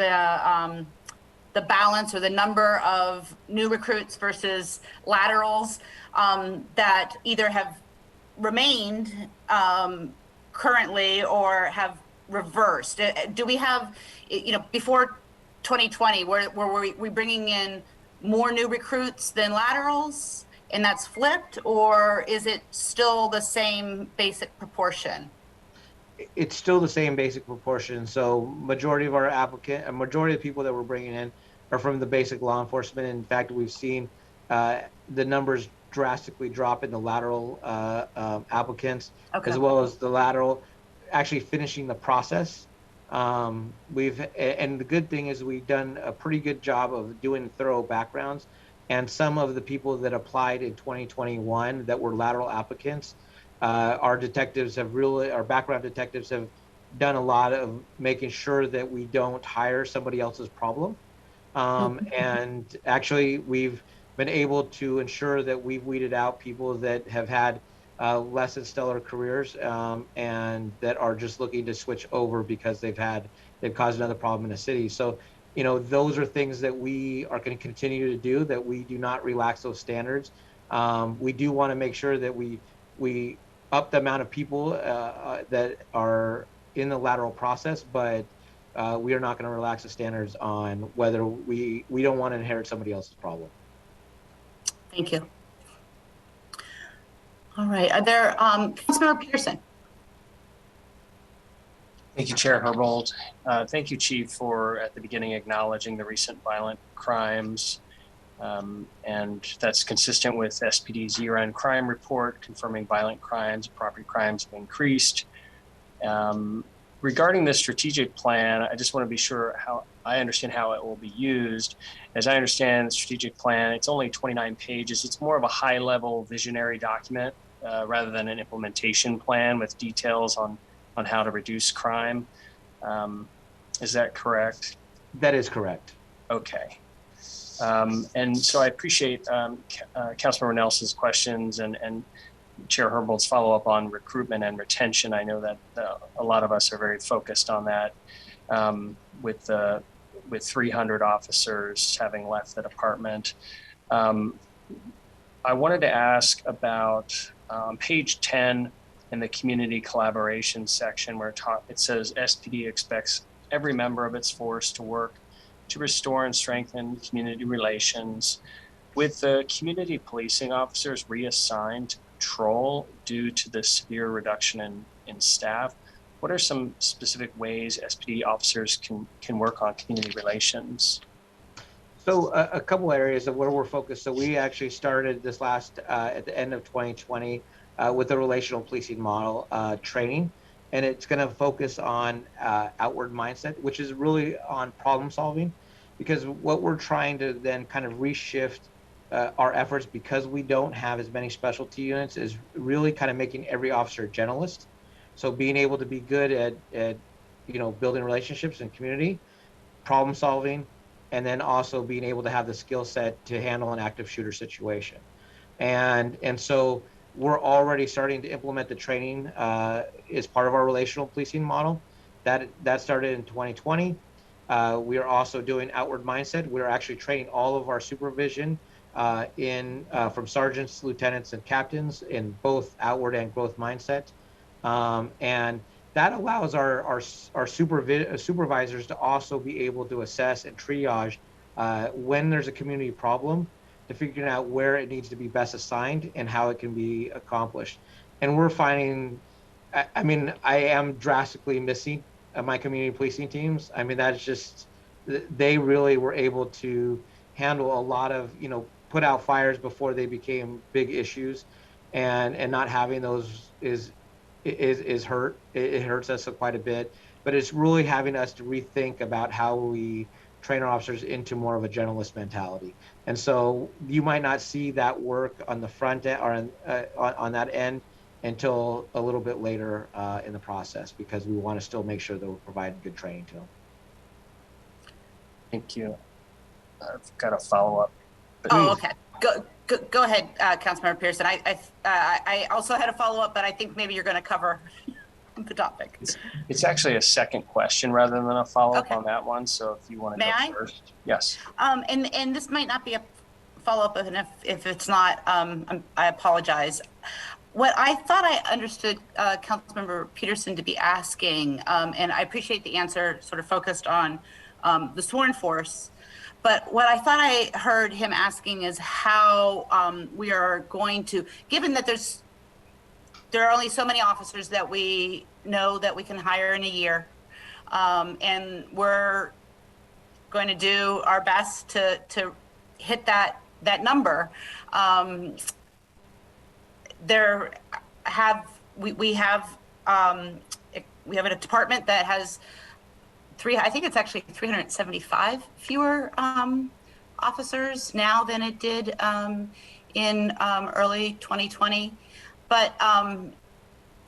the balance or the number of new recruits versus laterals that either have remained currently or have reversed? Do we have, before 2020, were we bringing in more new recruits than laterals, and that's flipped, or is it still the same basic proportion? It's still the same basic proportion. So majority of the people that we're bringing in are from the basic law enforcement. In fact, we've seen the numbers drastically drop in the lateral applicants, as well as the lateral actually finishing the process. And the good thing is we've done a pretty good job of doing thorough backgrounds, and some of the people that applied in 2021 that were lateral applicants, our background detectives have done a lot of making sure that we don't hire somebody else's problem. And actually we've been able to ensure that we've weeded out people that have had less than stellar careers, and that are just looking to switch over because they've caused another problem in the city. So, those are things that we are going to continue to do, that we do not relax those standards. We do want to make sure that we up the amount of people that are in the lateral process, but we are not going to relax the standards on whether we don't want to inherit somebody else's problem. Thank you. All right, are there, Councilmember Peterson? Thank you, Chair Herbold. Thank you, Chief, for at the beginning acknowledging the recent violent crimes. And that's consistent with SPD's year-end crime report, confirming violent crimes, property crimes have increased. Regarding the strategic plan, I just want to be sure how I understand how it will be used. As I understand the strategic plan, it's only 29 pages. It's more of a high-level visionary document rather than an implementation plan with details on how to reduce crime. Is that correct? That is correct. Okay. And so I appreciate Councilmember Nelson's questions and Chair Herbold's follow-up on recruitment and retention. I know that a lot of us are very focused on that with 300 officers having left the department. I wanted to ask about page 10 in the community collaboration section where it says SPD expects every member of its force to work to restore and strengthen community relations. With the community policing officers reassigned to patrol due to the severe reduction in staff, what are some specific ways SPD officers can work on community relations? So a couple areas of where we're focused. So we actually started this at the end of 2020 with the relational policing model training. and it's going to focus on outward mindset, which is really on problem solving, because what we're trying to then kind of reshift our efforts, because we don't have as many specialty units, is really kind of making every officer a generalist. So being able to be good at building relationships and community, problem solving, and then also being able to have the skill set to handle an active shooter situation. And so we're already starting to implement the training as part of our relational policing model. That started in 2020. We are also doing outward mindset. We're actually training all of our supervision from sergeants, lieutenants, and captains in both outward and growth mindset. And that allows our supervisors to also be able to assess and triage when there's a community problem, to figure out where it needs to be best assigned and how it can be accomplished. And we're finding, I mean, I am drastically missing my community policing teams. I mean, that's just, they really were able to handle a lot of, put out fires before they became big issues, and not having those is hurt. It hurts us quite a bit, but it's really having us to rethink about how we train our officers into more of a generalist mentality. And so you might not see that work on the front end or on that end until a little bit later in the process, because we want to still make sure that we're providing good training to them. Thank you. I've got a follow-up. Oh, okay. Go ahead, Councilmember Pearson. I also had a follow-up, but I think maybe you're going to cover the topic. It's actually a second question rather than a follow-up on that one. So if you want to go first. Yes. And this might not be a follow-up, and if it's not, I apologize. What I thought I understood Councilmember Peterson to be asking, and I appreciate the answer sort of focused on the sworn force, but what I thought I heard him asking is how we are going to, given that there are only so many officers that we know that we can hire in a year, and we're going to do our best to hit that number. We have a department that has I think it's actually 375 fewer officers now than it did in early 2020. But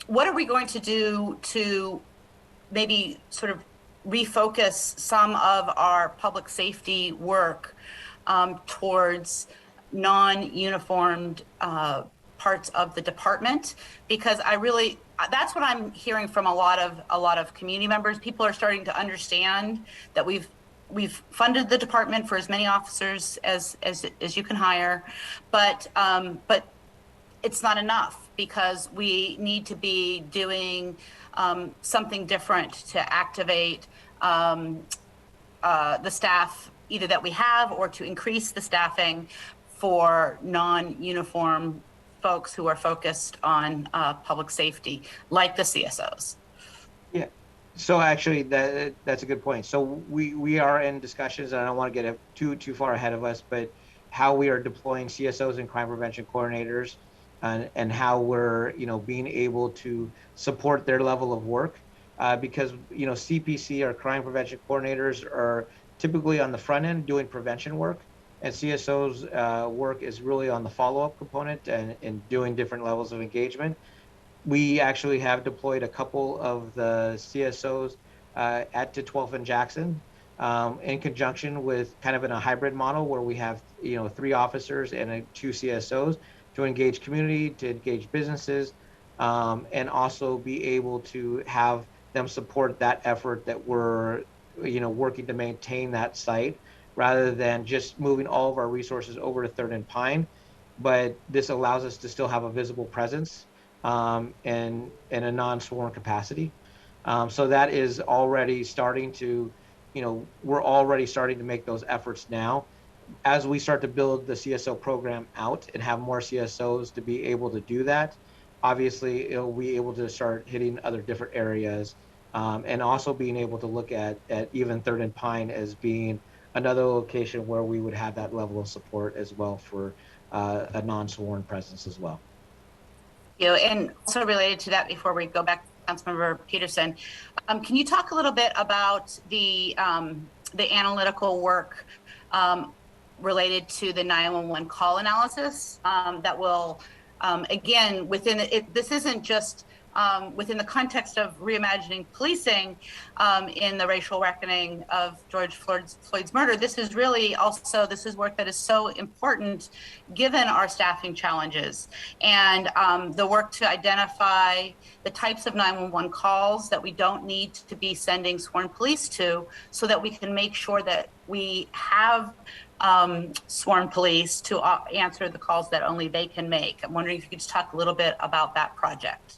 what are we going to do to maybe sort of refocus some of our public safety work towards non-uniformed parts of the department? Because that's what I'm hearing from a lot of community members. People are starting to understand that we've funded the department for as many officers as you can hire, but it's not enough, because we need to be doing something different to activate the staff, either that we have or to increase the staffing for non-uniform folks who are focused on public safety, like the CSOs. Yeah, so actually that's a good point. So we are in discussions, and I don't want to get too far ahead of us, but how we are deploying CSOs and crime prevention coordinators, and how we're being able to support their level of work, because CPC, or crime prevention coordinators, are typically on the front end doing prevention work, and CSO's work is really on the follow-up component and doing different levels of engagement. We actually have deployed a couple of the CSOs at 12th and Jackson, in conjunction with kind of in a hybrid model where we have 3 officers and 2 CSOs to engage community, to engage businesses, and also be able to have them support that effort that we're working to maintain that site, rather than just moving all of our resources over to 3rd and Pine. But this allows us to still have a visible presence in a non-sworn capacity. So that is already starting to, we're already starting to make those efforts now. As we start to build the CSO program out and have more CSOs to be able to do that, obviously it'll be able to start hitting other different areas, and also being able to look at even 3rd and Pine as being another location where we would have that level of support as well for a non-sworn presence as well. And also related to that, before we go back Councilmember Peterson. Can you talk a little bit about the analytical work related to the 911 call analysis that will, again, within it, this isn't just within the context of reimagining policing in the racial reckoning of George Floyd's murder. This is really also, this is work that is so important given our staffing challenges and the work to identify the types of 911 calls that we don't need to be sending sworn police to, so that we can make sure that we have sworn police to answer the calls that only they can make. I'm wondering if you could just talk a little bit about that project.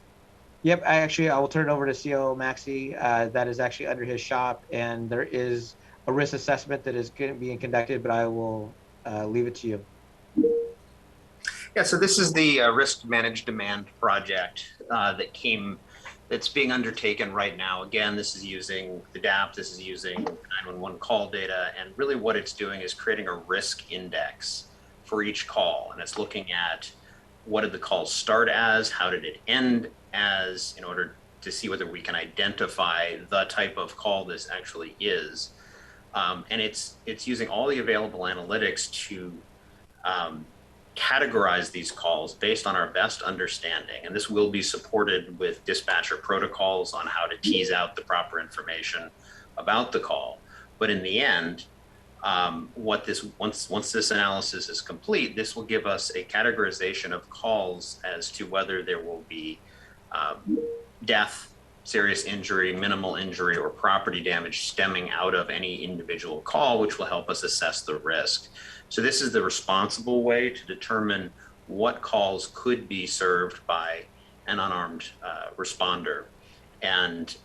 Yep, I will turn it over to CO Maxey. That is actually under his shop, and there is a risk assessment that is being conducted, but I will leave it to you. Yeah, so this is the risk managed demand project that's being undertaken right now. Again, this is using the DAP, this is using 911 call data, and really what it's doing is creating a risk index for each call. And it's looking at what did the call start as, how did it end as, in order to see whether we can identify the type of call this actually is. And it's using all the available analytics to categorize these calls based on our best understanding. And this will be supported with dispatcher protocols on how to tease out the proper information about the call. But in the end, once this analysis is complete, this will give us a categorization of calls as to whether there will be death, serious injury, minimal injury, or property damage stemming out of any individual call, which will help us assess the risk. So this is the responsible way to determine what calls could be served by an unarmed responder. And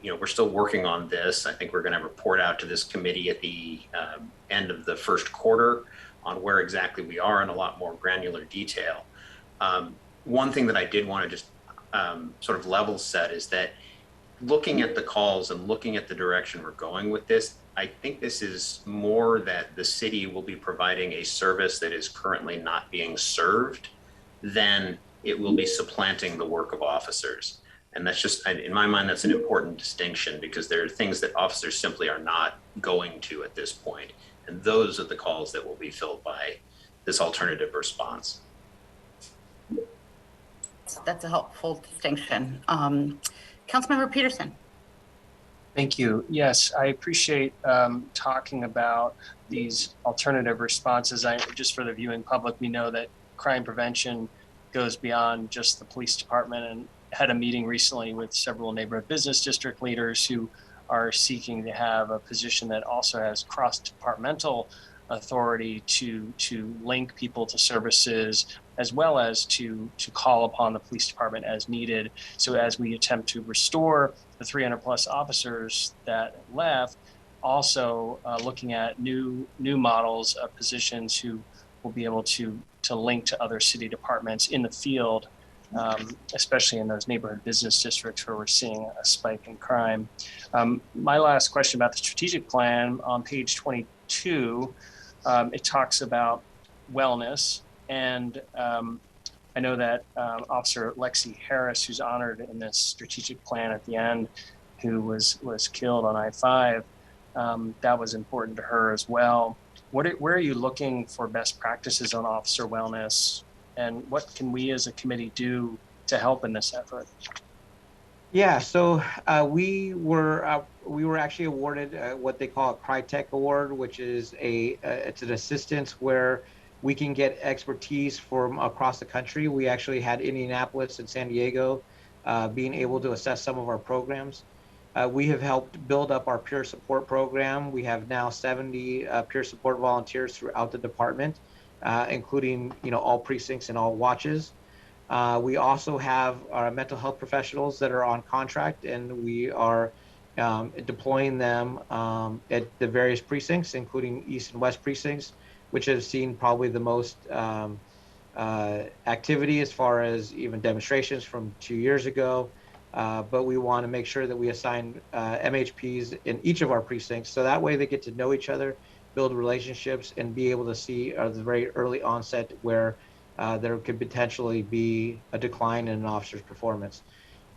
we're still working on this. I think we're going to report out to this committee at the end of the first quarter on where exactly we are in a lot more granular detail. One thing that I did want to just sort of level set is that looking at the calls and looking at the direction we're going with this, I think this is more that the city will be providing a service that is currently not being served than it will be supplanting the work of officers. And that's just, in my mind, that's an important distinction, because there are things that officers simply are not going to at this point. And those are the calls that will be filled by this alternative response. That's a helpful distinction. Councilmember Peterson. Thank you. Yes, I appreciate talking about these alternative responses. Just for the viewing public, we know that crime prevention goes beyond just the police department, and had a meeting recently with several neighborhood business district leaders who are seeking to have a position that also has cross-departmental authority to link people to services, as well as to call upon the police department as needed. So as we attempt to restore the 300 plus officers that left, also looking at new models of positions who will be able to link to other city departments in the field, especially in those neighborhood business districts where we're seeing a spike in crime. My last question about the strategic plan, on page 22, it talks about wellness. And I know that Officer Lexi Harris, who's honored in this strategic plan at the end, who was killed on I-5, that was important to her as well. Where are you looking for best practices on officer wellness, and what can we as a committee do to help in this effort? Yeah, so we were actually awarded what they call a Crytech Award, which is it's an assistance where we can get expertise from across the country. We actually had Indianapolis and San Diego being able to assess some of our programs. We have helped build up our peer support program. We have now 70 peer support volunteers throughout the department, including all precincts and all watches. We also have our mental health professionals that are on contract, and we are deploying them at the various precincts, including East and West precincts, which have seen probably the most activity as far as even demonstrations from 2 years ago. But we want to make sure that we assign MHPs in each of our precincts, so that way they get to know each other, build relationships, and be able to see the very early onset where there could potentially be a decline in an officer's performance.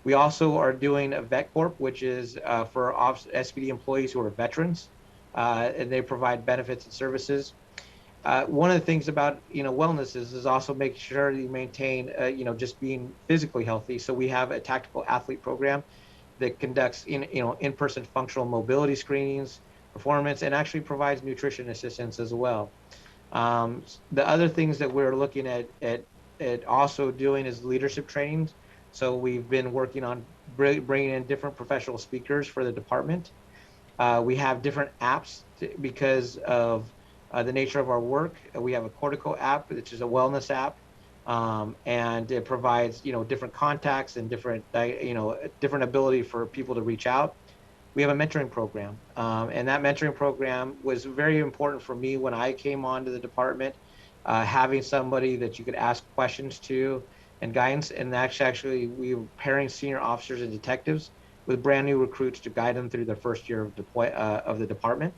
We also are doing a Vet Corp, which is for SPD employees who are veterans, and they provide benefits and services. One of the things about wellness is also make sure you maintain just being physically healthy. So we have a tactical athlete program that conducts in-person functional mobility screenings, performance, and actually provides nutrition assistance as well. The other things that we're looking at also doing is leadership trainings. So we've been working on bringing in different professional speakers for the department. We have different apps because of the nature of our work. We have a Cortico app, which is a wellness app, and it provides different contacts and different ability for people to reach out. We have a mentoring program, and that mentoring program was very important for me when I came onto the department. Having somebody that you could ask questions to and guidance, and actually we were pairing senior officers and detectives with brand new recruits to guide them through their first year of the department.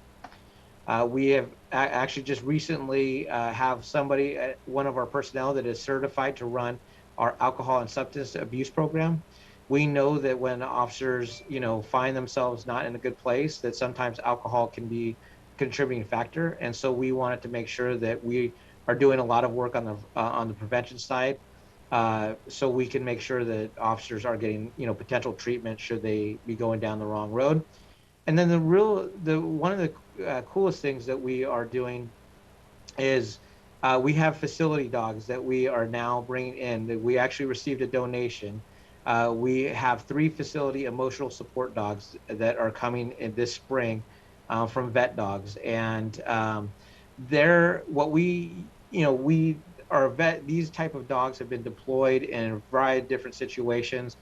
We have actually just recently have somebody, one of our personnel, that is certified to run our alcohol and substance abuse program. We know that when officers, find themselves not in a good place, that sometimes alcohol can be a contributing factor. And so we wanted to make sure that we are doing a lot of work on the prevention side, so we can make sure that officers are getting, potential treatment should they be going down the wrong road. And then one of the coolest things that we are doing is we have facility dogs that we are now bringing in. That we actually received a donation. We have 3 facility emotional support dogs that are coming in this spring from vet dogs, and these type of dogs have been deployed in a variety of different situations,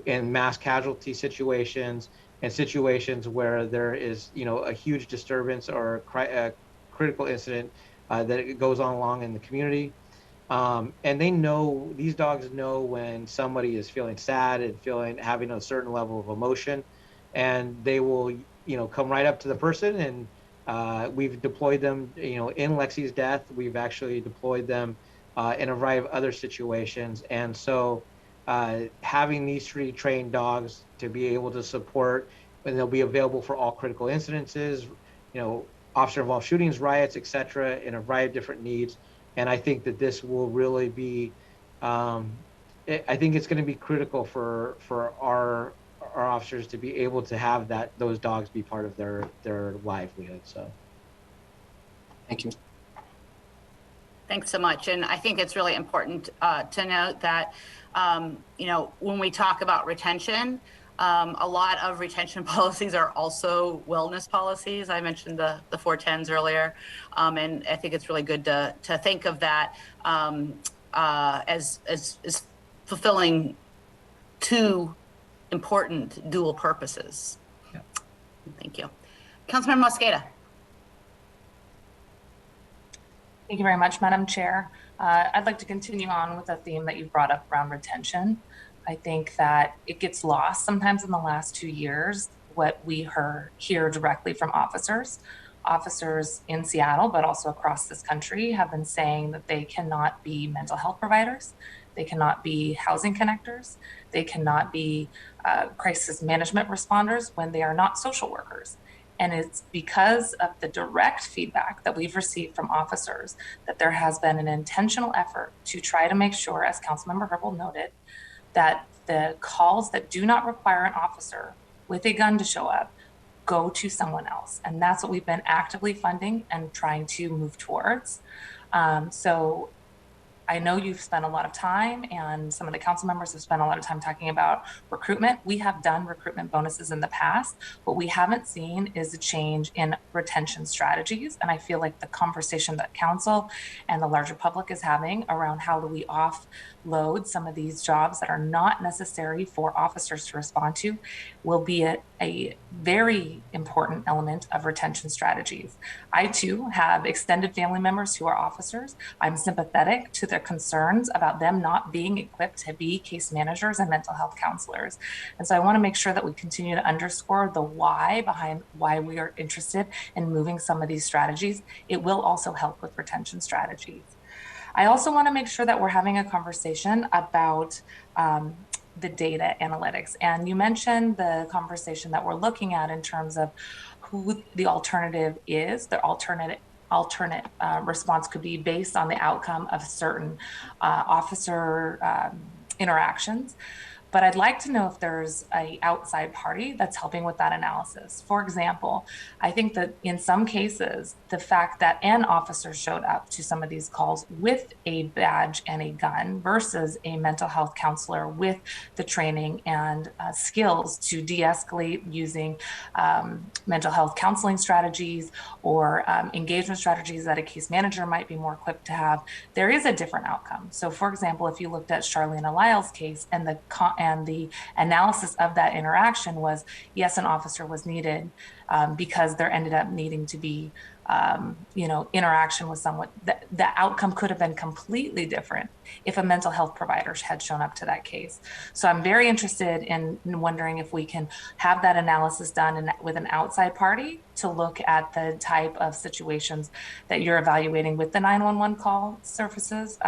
in mass casualty situations, and situations where there is, a huge disturbance or a critical incident that goes on along in the community. And these dogs know when somebody is feeling sad and having a certain level of emotion, and they will, come right up to the person. And we've deployed them, in Lexi's death. We've actually deployed them in a variety of other situations. And so having these 3 trained dogs to be able to support, and they'll be available for all critical incidences, officer involved shootings, riots, etc., in a variety of different needs. And I think that this will really be, I think it's going to be critical for our officers to be able to have those dogs be part of their livelihood. So, Thank you. Thanks so much. And I think it's really important to note that, when we talk about retention, a lot of retention policies are also wellness policies. I mentioned the 410s earlier, and I think it's really good to think of that as fulfilling 2 important dual purposes. Yeah. Thank you. Councilmember Mosqueda. Thank you very much, Madam Chair. I'd like to continue on with a theme that you brought up around retention. I think that it gets lost sometimes in the last 2 years, what we hear directly from officers. Officers in Seattle, but also across this country, have been saying that they cannot be mental health providers, they cannot be housing connectors, they cannot be crisis management responders when they are not social workers. And it's because of the direct feedback that we've received from officers that there has been an intentional effort to try to make sure, as Councilmember Herbold noted, that the calls that do not require an officer with a gun to show up go to someone else. And that's what we've been actively funding and trying to move towards. So I know you've spent a lot of time, and some of the council members have spent a lot of time talking about recruitment. We have done recruitment bonuses in the past. What we haven't seen is a change in retention strategies. And I feel like the conversation that council and the larger public is having around how do we offload some of these jobs that are not necessary for officers to respond to will be a very important element of retention strategies. I too have extended family members who are officers. I'm sympathetic to their concerns about them not being equipped to be case managers and mental health counselors. And so I want to make sure that we continue to underscore the why behind why we are interested in moving some of these strategies. It will also help with retention strategies. I also want to make sure that we're having a conversation about the data analytics. And you mentioned the conversation that we're looking at in terms of who the alternative is. The alternate response could be based on the outcome of certain officer interactions. But I'd like to know if there's an outside party that's helping with that analysis. For example, I think that in some cases, the fact that an officer showed up to some of these calls with a badge and a gun versus a mental health counselor with the training and skills to de-escalate using mental health counseling strategies or engagement strategies that a case manager might be more equipped to have, there is a different outcome. So for example, if you looked at Charlene Lyle's case and the analysis of that interaction was, yes, an officer was needed because there ended up needing to be, interaction with someone. The outcome could have been completely different if a mental health provider had shown up to that case. So I'm very interested in wondering if we can have that analysis done with an outside party to look at the type of situations that you're evaluating with the 911 call surfaces.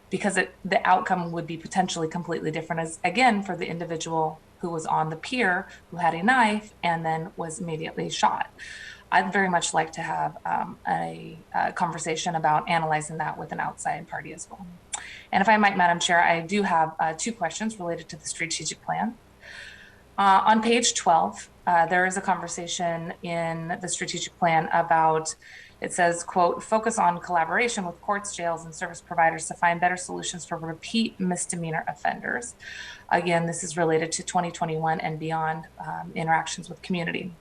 Because the outcome would be potentially completely different as, again, for the individual who was on the pier who had a knife and then was immediately shot. I'd very much like to have a conversation about analyzing that with an outside party as well. And if I might, Madam Chair, I do have 2 questions related to the strategic plan. On page 12, there is a conversation in the strategic plan about, it says, quote, focus on collaboration with courts, jails, and service providers to find better solutions for repeat misdemeanor offenders. Again, this is related to 2021 and beyond interactions with community.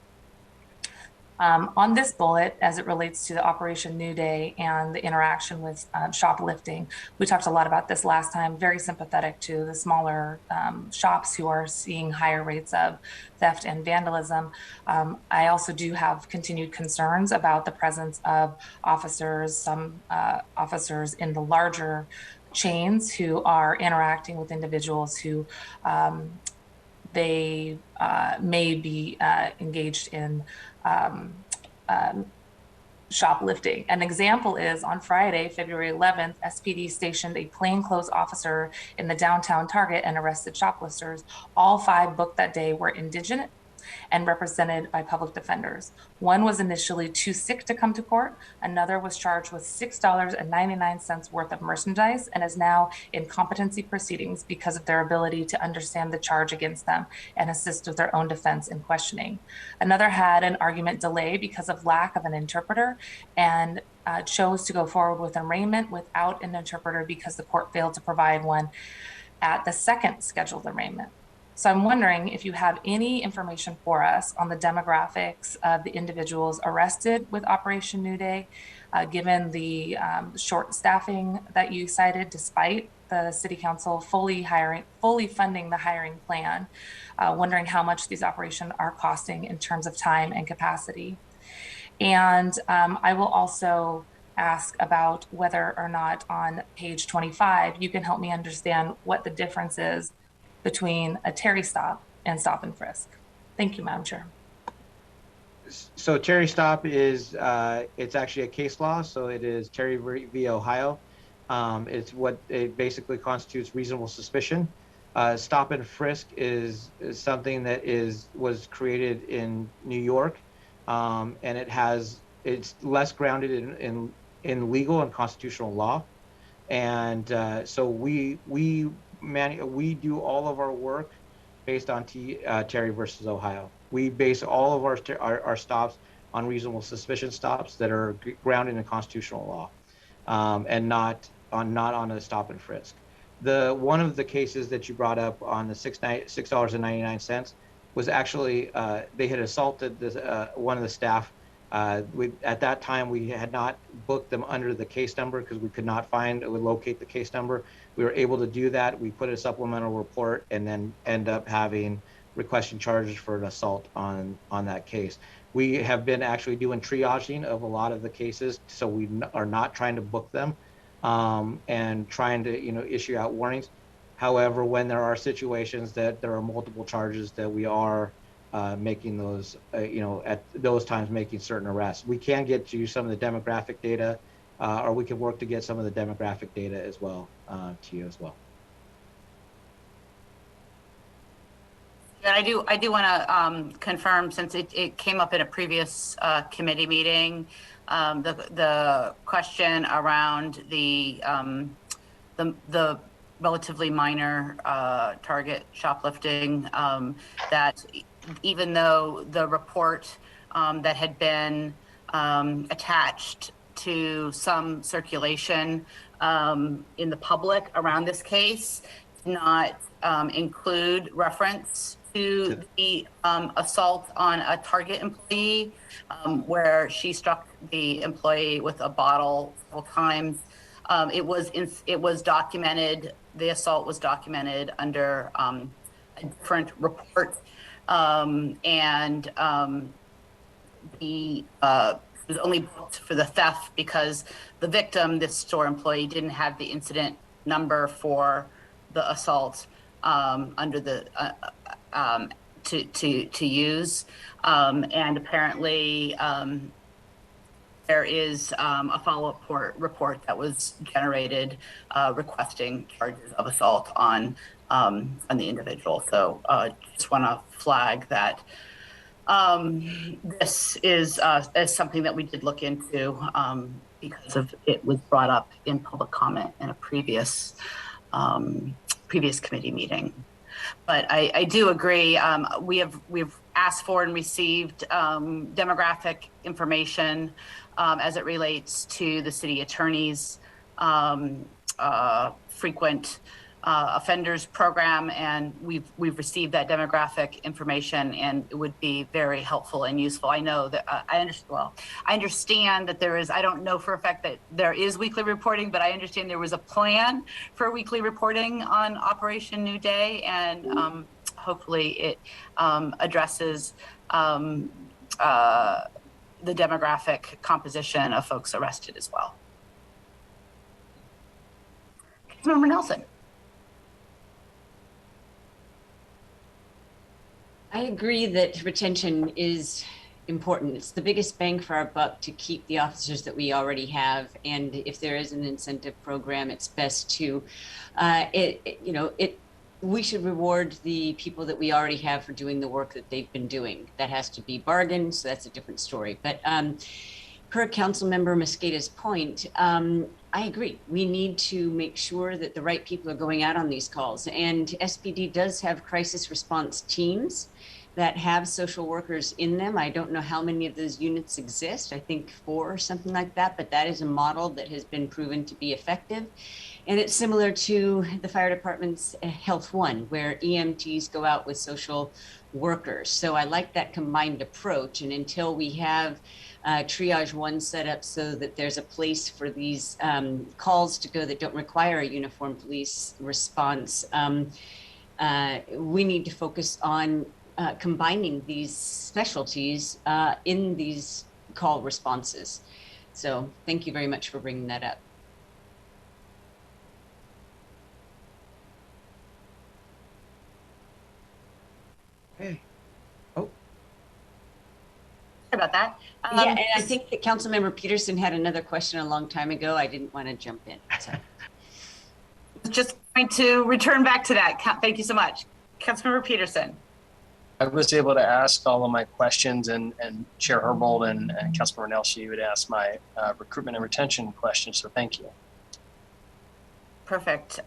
On this bullet, as it relates to the Operation New Day and the interaction with shoplifting, we talked a lot about this last time, very sympathetic to the smaller shops who are seeing higher rates of theft and vandalism. I also do have continued concerns about the presence of officers, some officers in the larger chains who are interacting with individuals who they may be engaged in shoplifting. An example is on Friday, February 11th, SPD stationed a plainclothes officer in the downtown Target and arrested shoplifters. All 5 booked that day were indigent and represented by public defenders. One was initially too sick to come to court. Another was charged with $6.99 worth of merchandise and is now in competency proceedings because of their ability to understand the charge against them and assist with their own defense in questioning. Another had an argument delay because of lack of an interpreter and chose to go forward with arraignment without an interpreter because the court failed to provide one at the second scheduled arraignment. So I'm wondering if you have any information for us on the demographics of the individuals arrested with Operation New Day, given the short staffing that you cited, despite the City Council fully funding the hiring plan, wondering how much these operations are costing in terms of time and capacity. And I will also ask about whether or not on page 25, you can help me understand what the difference is between a Terry stop and stop and frisk. Thank you, Madam Chair. So Terry stop is, it's actually a case law. So it is Terry v. Ohio. It's what it basically constitutes reasonable suspicion. Stop and frisk is something that was created in New York. And it's less grounded in legal and constitutional law. And so we do all of our work based on Terry versus Ohio. We base all of our stops on reasonable suspicion stops that are grounded in constitutional law, and not on a stop and frisk. One of the cases that you brought up on the $6.99 was actually they had assaulted one of the staff. At that time, we had not booked them under the case number because we could not locate the case number. We were able to do that. We put a supplemental report and then end up requesting charges for an assault on that case. We have been actually doing triaging of a lot of the cases, so we are not trying to book them and trying to issue out warnings. However, when there are situations that there are multiple charges, that we are making those, at those times making certain arrests. We can get you some of the demographic data, or we can work to get some of the demographic data as well to you as well. I do want to confirm, since it came up in a previous committee meeting, the question around the relatively minor target shoplifting, that even though the report that had been attached to some circulation in the public around this case did not include reference to the assault on a Target employee, where she struck the employee with a bottle several times. It was documented. The assault was documented under a different report, and the was only booked for the theft because the victim, this store employee, didn't have the incident number for the assault under the to use, and apparently there is a follow-up report that was generated requesting charges of assault on the individual. So just want to flag that this is something that we did look into because of it was brought up in public comment in a previous committee meeting. But I do agree. We've asked for and received demographic information as it relates to the city attorney's frequent offenders program, and we've received that demographic information, and it would be very helpful and useful. I know that I understand that there is. I don't know for a fact that there is weekly reporting, but I understand there was a plan for weekly reporting on Operation New Day, and hopefully it addresses the demographic composition of folks arrested as well. Councilmember Nelson. I agree that retention is important. It's the biggest bang for our buck to keep the officers that we already have. And if there is an incentive program, it's best to, we should reward the people that we already have for doing the work that they've been doing. That has to be bargained, so that's a different story. But per Councilmember Mosqueda's point, I agree. We need to make sure that the right people are going out on these calls. And SPD does have crisis response teams that have social workers in them. I don't know how many of those units exist. I think 4 or something like that, but that is a model that has been proven to be effective. And it's similar to the fire department's Health One, where EMTs go out with social workers. So I like that combined approach. And until we have Triage One set up so that there's a place for these calls to go that don't require a uniformed police response, we need to focus on combining these specialties in these call responses. So thank you very much for bringing that up. Okay. About that. Yeah, and I think that Councilmember Peterson had another question a long time ago. I didn't want to jump in. So. Just going to return back to that. Thank you so much. Councilmember Peterson. I was able to ask all of my questions, and Chair Herbold and Councilmember Nelson, you would ask my recruitment and retention questions, so thank you. Perfect.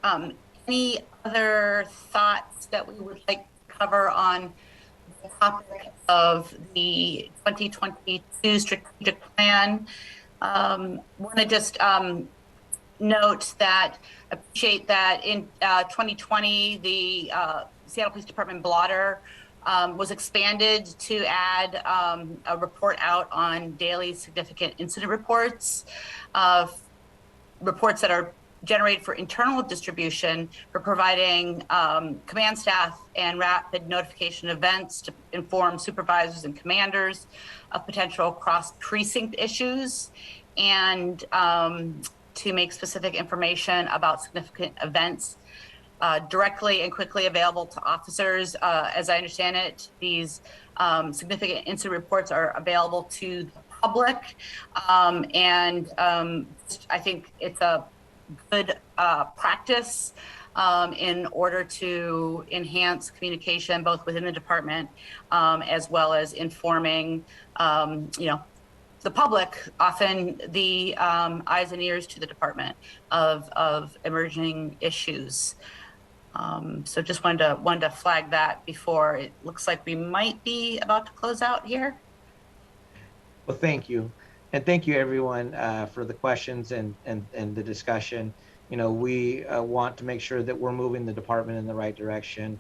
Any other thoughts that we would like to cover on the topic of the 2022 strategic plan? Want to just note that appreciate that in 2020 the Seattle Police Department blotter was expanded to add a report out on daily significant incident reports, reports that are generated for internal distribution, for providing command staff and rapid notification events to inform supervisors and commanders of potential cross-precinct issues, and to make specific information about significant events directly and quickly available to officers. As I understand it, these significant incident reports are available to the public, and I think it's a good practice in order to enhance communication both within the department as well as informing, the public, often the eyes and ears to the department of emerging issues. So just wanted to flag that before. It looks like we might be about to close out here. Well, thank you. And thank you everyone for the questions and the discussion. We want to make sure that we're moving the department in the right direction.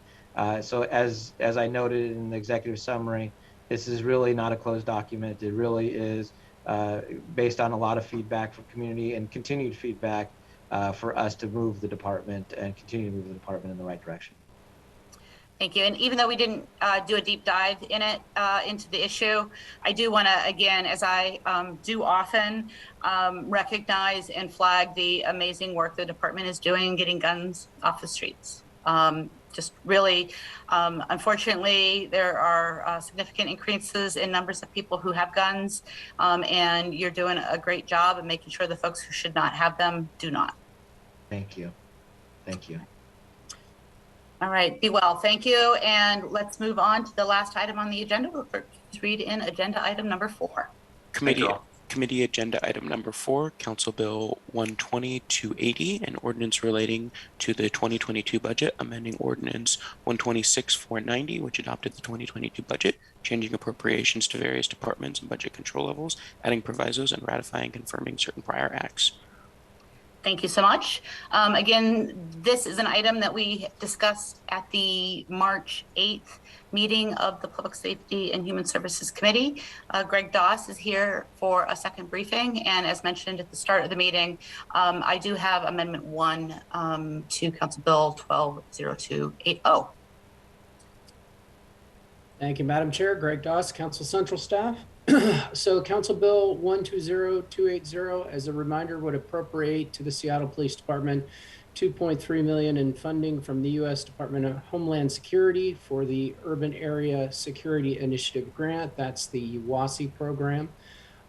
So as I noted in the executive summary, this is really not a closed document. It really is based on a lot of feedback from community and continued feedback for us to move the department and continue to move the department in the right direction. Thank you. And even though we didn't do a deep dive in it, into the issue, I do want to, again, as I do often, recognize and flag the amazing work the department is doing in getting guns off the streets. Just really, unfortunately, there are significant increases in numbers of people who have guns, and you're doing a great job of making sure the folks who should not have them do not. Thank you. Thank you. All right, be well, thank you. And let's move on to the last item on the agenda. We'll read in agenda item number 4. Committee agenda item number 4, Council Bill 120-280, an ordinance relating to the 2022 budget, amending ordinance 126-490, which adopted the 2022 budget, changing appropriations to various departments and budget control levels, adding provisos, and ratifying and confirming certain prior acts. Thank you so much. Again, this is an item that we discussed at the March 8th meeting of the Public Safety and Human Services Committee. Greg Doss is here for a second briefing. And as mentioned at the start of the meeting, I do have Amendment 1 to Council Bill 120280. Thank you, Madam Chair. Greg Doss, Council Central staff. So Council Bill 120280, as a reminder, would appropriate to the Seattle Police Department $2.3 million in funding from the U.S. Department of Homeland Security for the Urban Area Security Initiative Grant. That's the UASI program.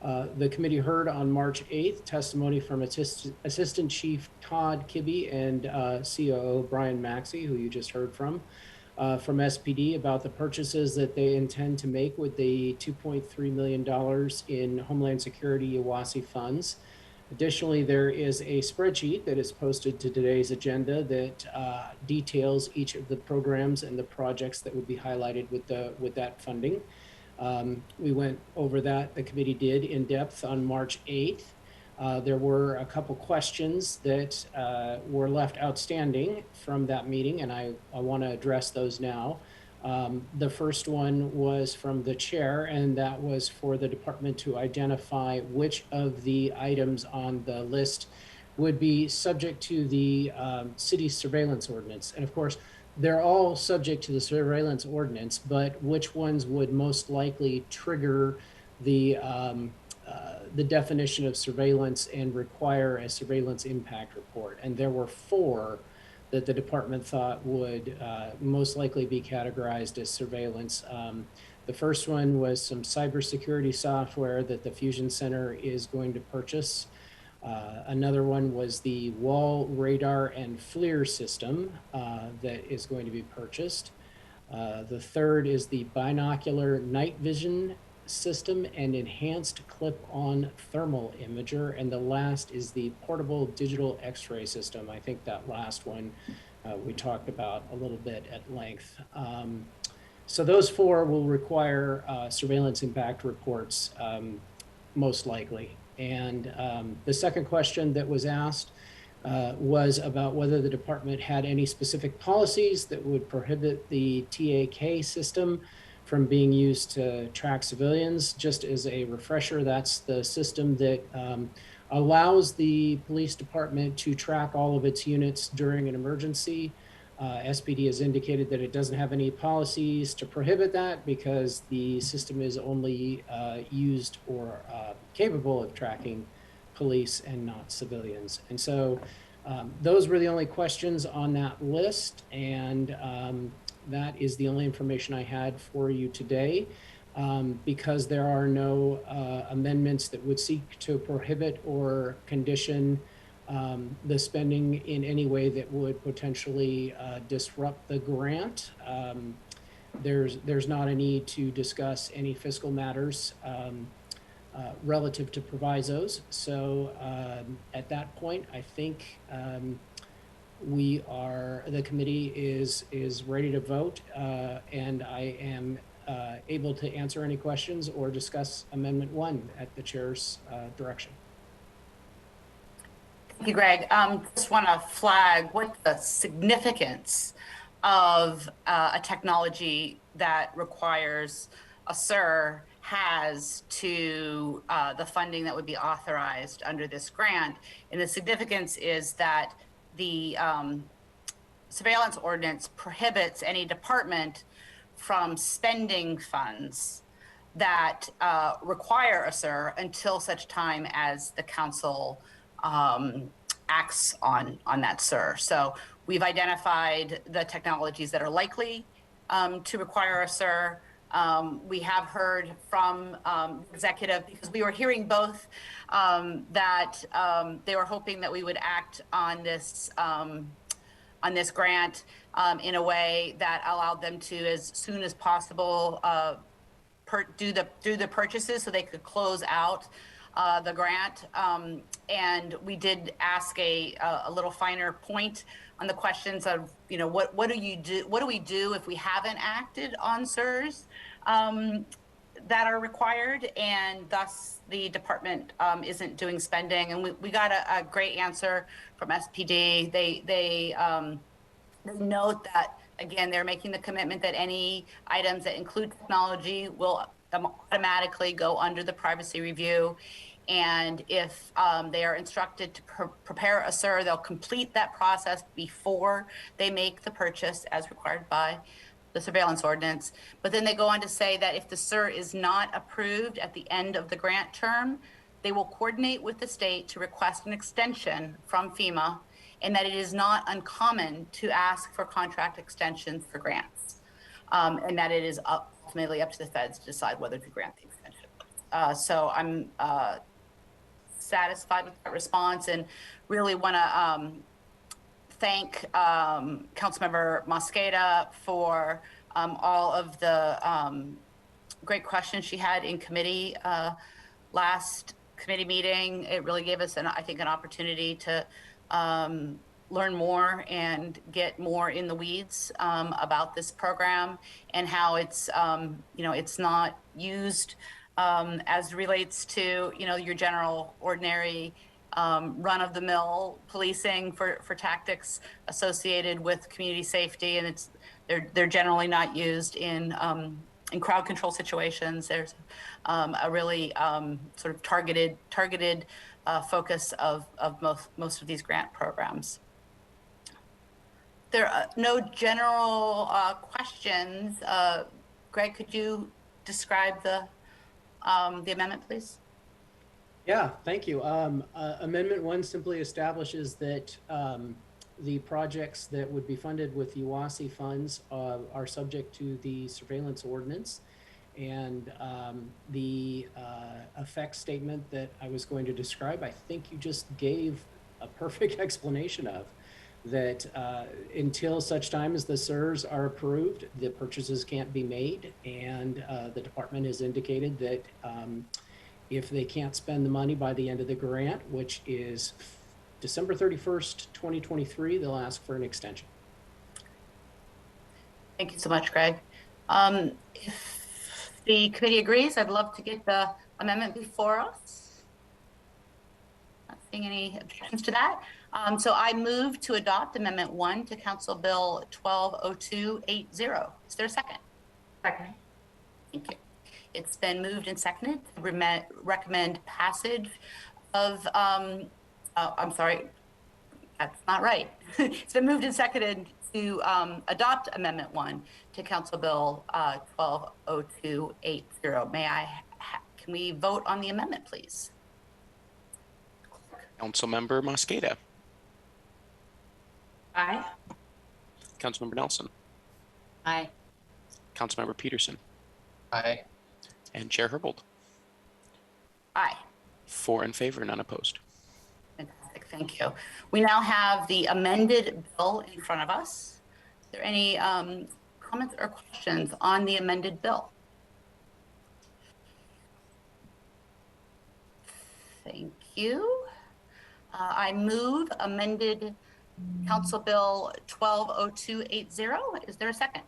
The committee heard on March 8th testimony from Assistant Chief Todd Kibbe and COO Brian Maxey, who you just heard from SPD about the purchases that they intend to make with the $2.3 million in Homeland Security UASI funds. Additionally, there is a spreadsheet that is posted to today's agenda that details each of the programs and the projects that would be highlighted with that funding. We went over that, the committee did, in depth on March 8th. There were a couple questions that were left outstanding from that meeting, and I want to address those now. The first one was from the chair, and that was for the department to identify which of the items on the list would be subject to the city surveillance ordinance. And of course, they're all subject to the surveillance ordinance, but which ones would most likely trigger the definition of surveillance and require a surveillance impact report. And there were 4 that the department thought would most likely be categorized as surveillance. The first one was some cybersecurity software that the Fusion Center is going to purchase. Another one was the wall radar and FLIR system that is going to be purchased. The third is the binocular night vision system and enhanced clip-on thermal imager, and the last is the portable digital x-ray system. I think that last one we talked about a little bit at length. So those 4 will require surveillance impact reports most likely. And the second question that was asked was about whether the department had any specific policies that would prohibit the TAK system from being used to track civilians. Just as a refresher, that's the system that allows the police department to track all of its units during an emergency. SPD has indicated that it doesn't have any policies to prohibit that because the system is only used or capable of tracking police and not civilians. And so those were the only questions on that list, and that is the only information I had for you today. Because there are no amendments that would seek to prohibit or condition the spending in any way that would potentially disrupt the grant. There's not a need to discuss any fiscal matters relative to provisos. So at that point, I think the committee is ready to vote, and I am able to answer any questions or discuss Amendment 1 at the chair's direction. Thank you, Greg. Just want to flag what the significance of a technology that requires a SIR has to the funding that would be authorized under this grant. And the significance is that the surveillance ordinance prohibits any department from spending funds that require a SIR until such time as the council acts on that SIR. So we've identified the technologies that are likely to require a SIR. We have heard from executive, because we were hearing both that they were hoping that we would act on this grant in a way that allowed them to, as soon as possible, do the purchases so they could close out the grant. And we did ask a little finer point on the questions of, what do we do if we haven't acted on SIRs that are required, and thus the department isn't doing spending. And we got a great answer from SPD. They note that, again, they're making the commitment that any items that include technology will automatically go under the privacy review. And if they are instructed to prepare a SIR, they'll complete that process before they make the purchase as required by the surveillance ordinance. But then they go on to say that if the SIR is not approved at the end of the grant term, they will coordinate with the state to request an extension from FEMA, and that it is not uncommon to ask for contract extensions for grants, and that it is ultimately up to the feds to decide whether to grant the extension. So I'm satisfied with that response, and really want to thank Councilmember Mosqueda for all of the great questions she had in committee last committee meeting. It really gave us, I think, an opportunity to learn more and get more in the weeds about this program and how it's, it's not used as relates to, your general ordinary run-of-the-mill policing for tactics associated with community safety, and they're generally not used in crowd control situations. There's a really sort of targeted focus of most of these grant programs. There are no general questions. Greg, could you describe the amendment, please? Yeah, thank you. Amendment 1 simply establishes that the projects that would be funded with UASI funds are subject to the surveillance ordinance, and the effect statement that I was going to describe, I think you just gave a perfect explanation of, that until such time as the SIRs are approved, the purchases can't be made, and the department has indicated that if they can't spend the money by the end of the grant, which is December 31st, 2023, they'll ask for an extension. Thank you so much, Greg. If the committee agrees, I'd love to get the amendment before us. Not seeing any objections to that. So I move to adopt Amendment 1 to Council Bill 120280. Is there a second? Second. Thank you. It's been moved and seconded to recommend passage of, I'm sorry, that's not right. It's been moved and seconded to adopt Amendment 1 to Council Bill 120280. Can we vote on the amendment, please? Councilmember Mosqueda. Aye. Councilmember Nelson. Aye. Councilmember Peterson. Aye. And Chair Herbold. Aye. 4 in favor, none opposed. Fantastic. Thank you. We now have the amended bill in front of us. Is there any comments or questions on the amended bill? Thank you. I move amended Council Bill 120280. Is there a second?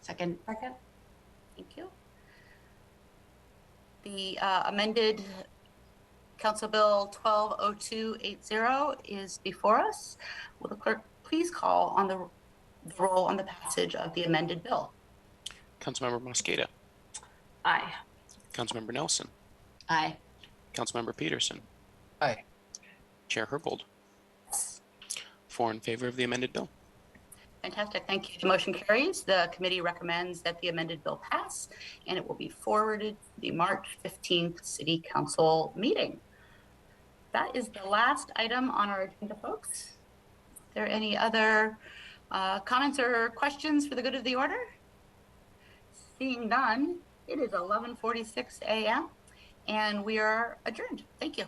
Second. Second. Thank you. The amended Council Bill 120280 is before us. Will the clerk please call on the roll on the passage of the amended bill? Councilmember Mosqueda. Aye. Councilmember Nelson. Aye. Councilmember Peterson. Aye. Chair Herbold. 4 in favor of the amended bill. Fantastic. Thank you. The motion carries. The committee recommends that the amended bill pass, and it will be forwarded to the March 15th City Council meeting. That is the last item on our agenda, folks. Is there any other comments or questions for the good of the order? Seeing none, it is 11:46 a.m. and we are adjourned. Thank you.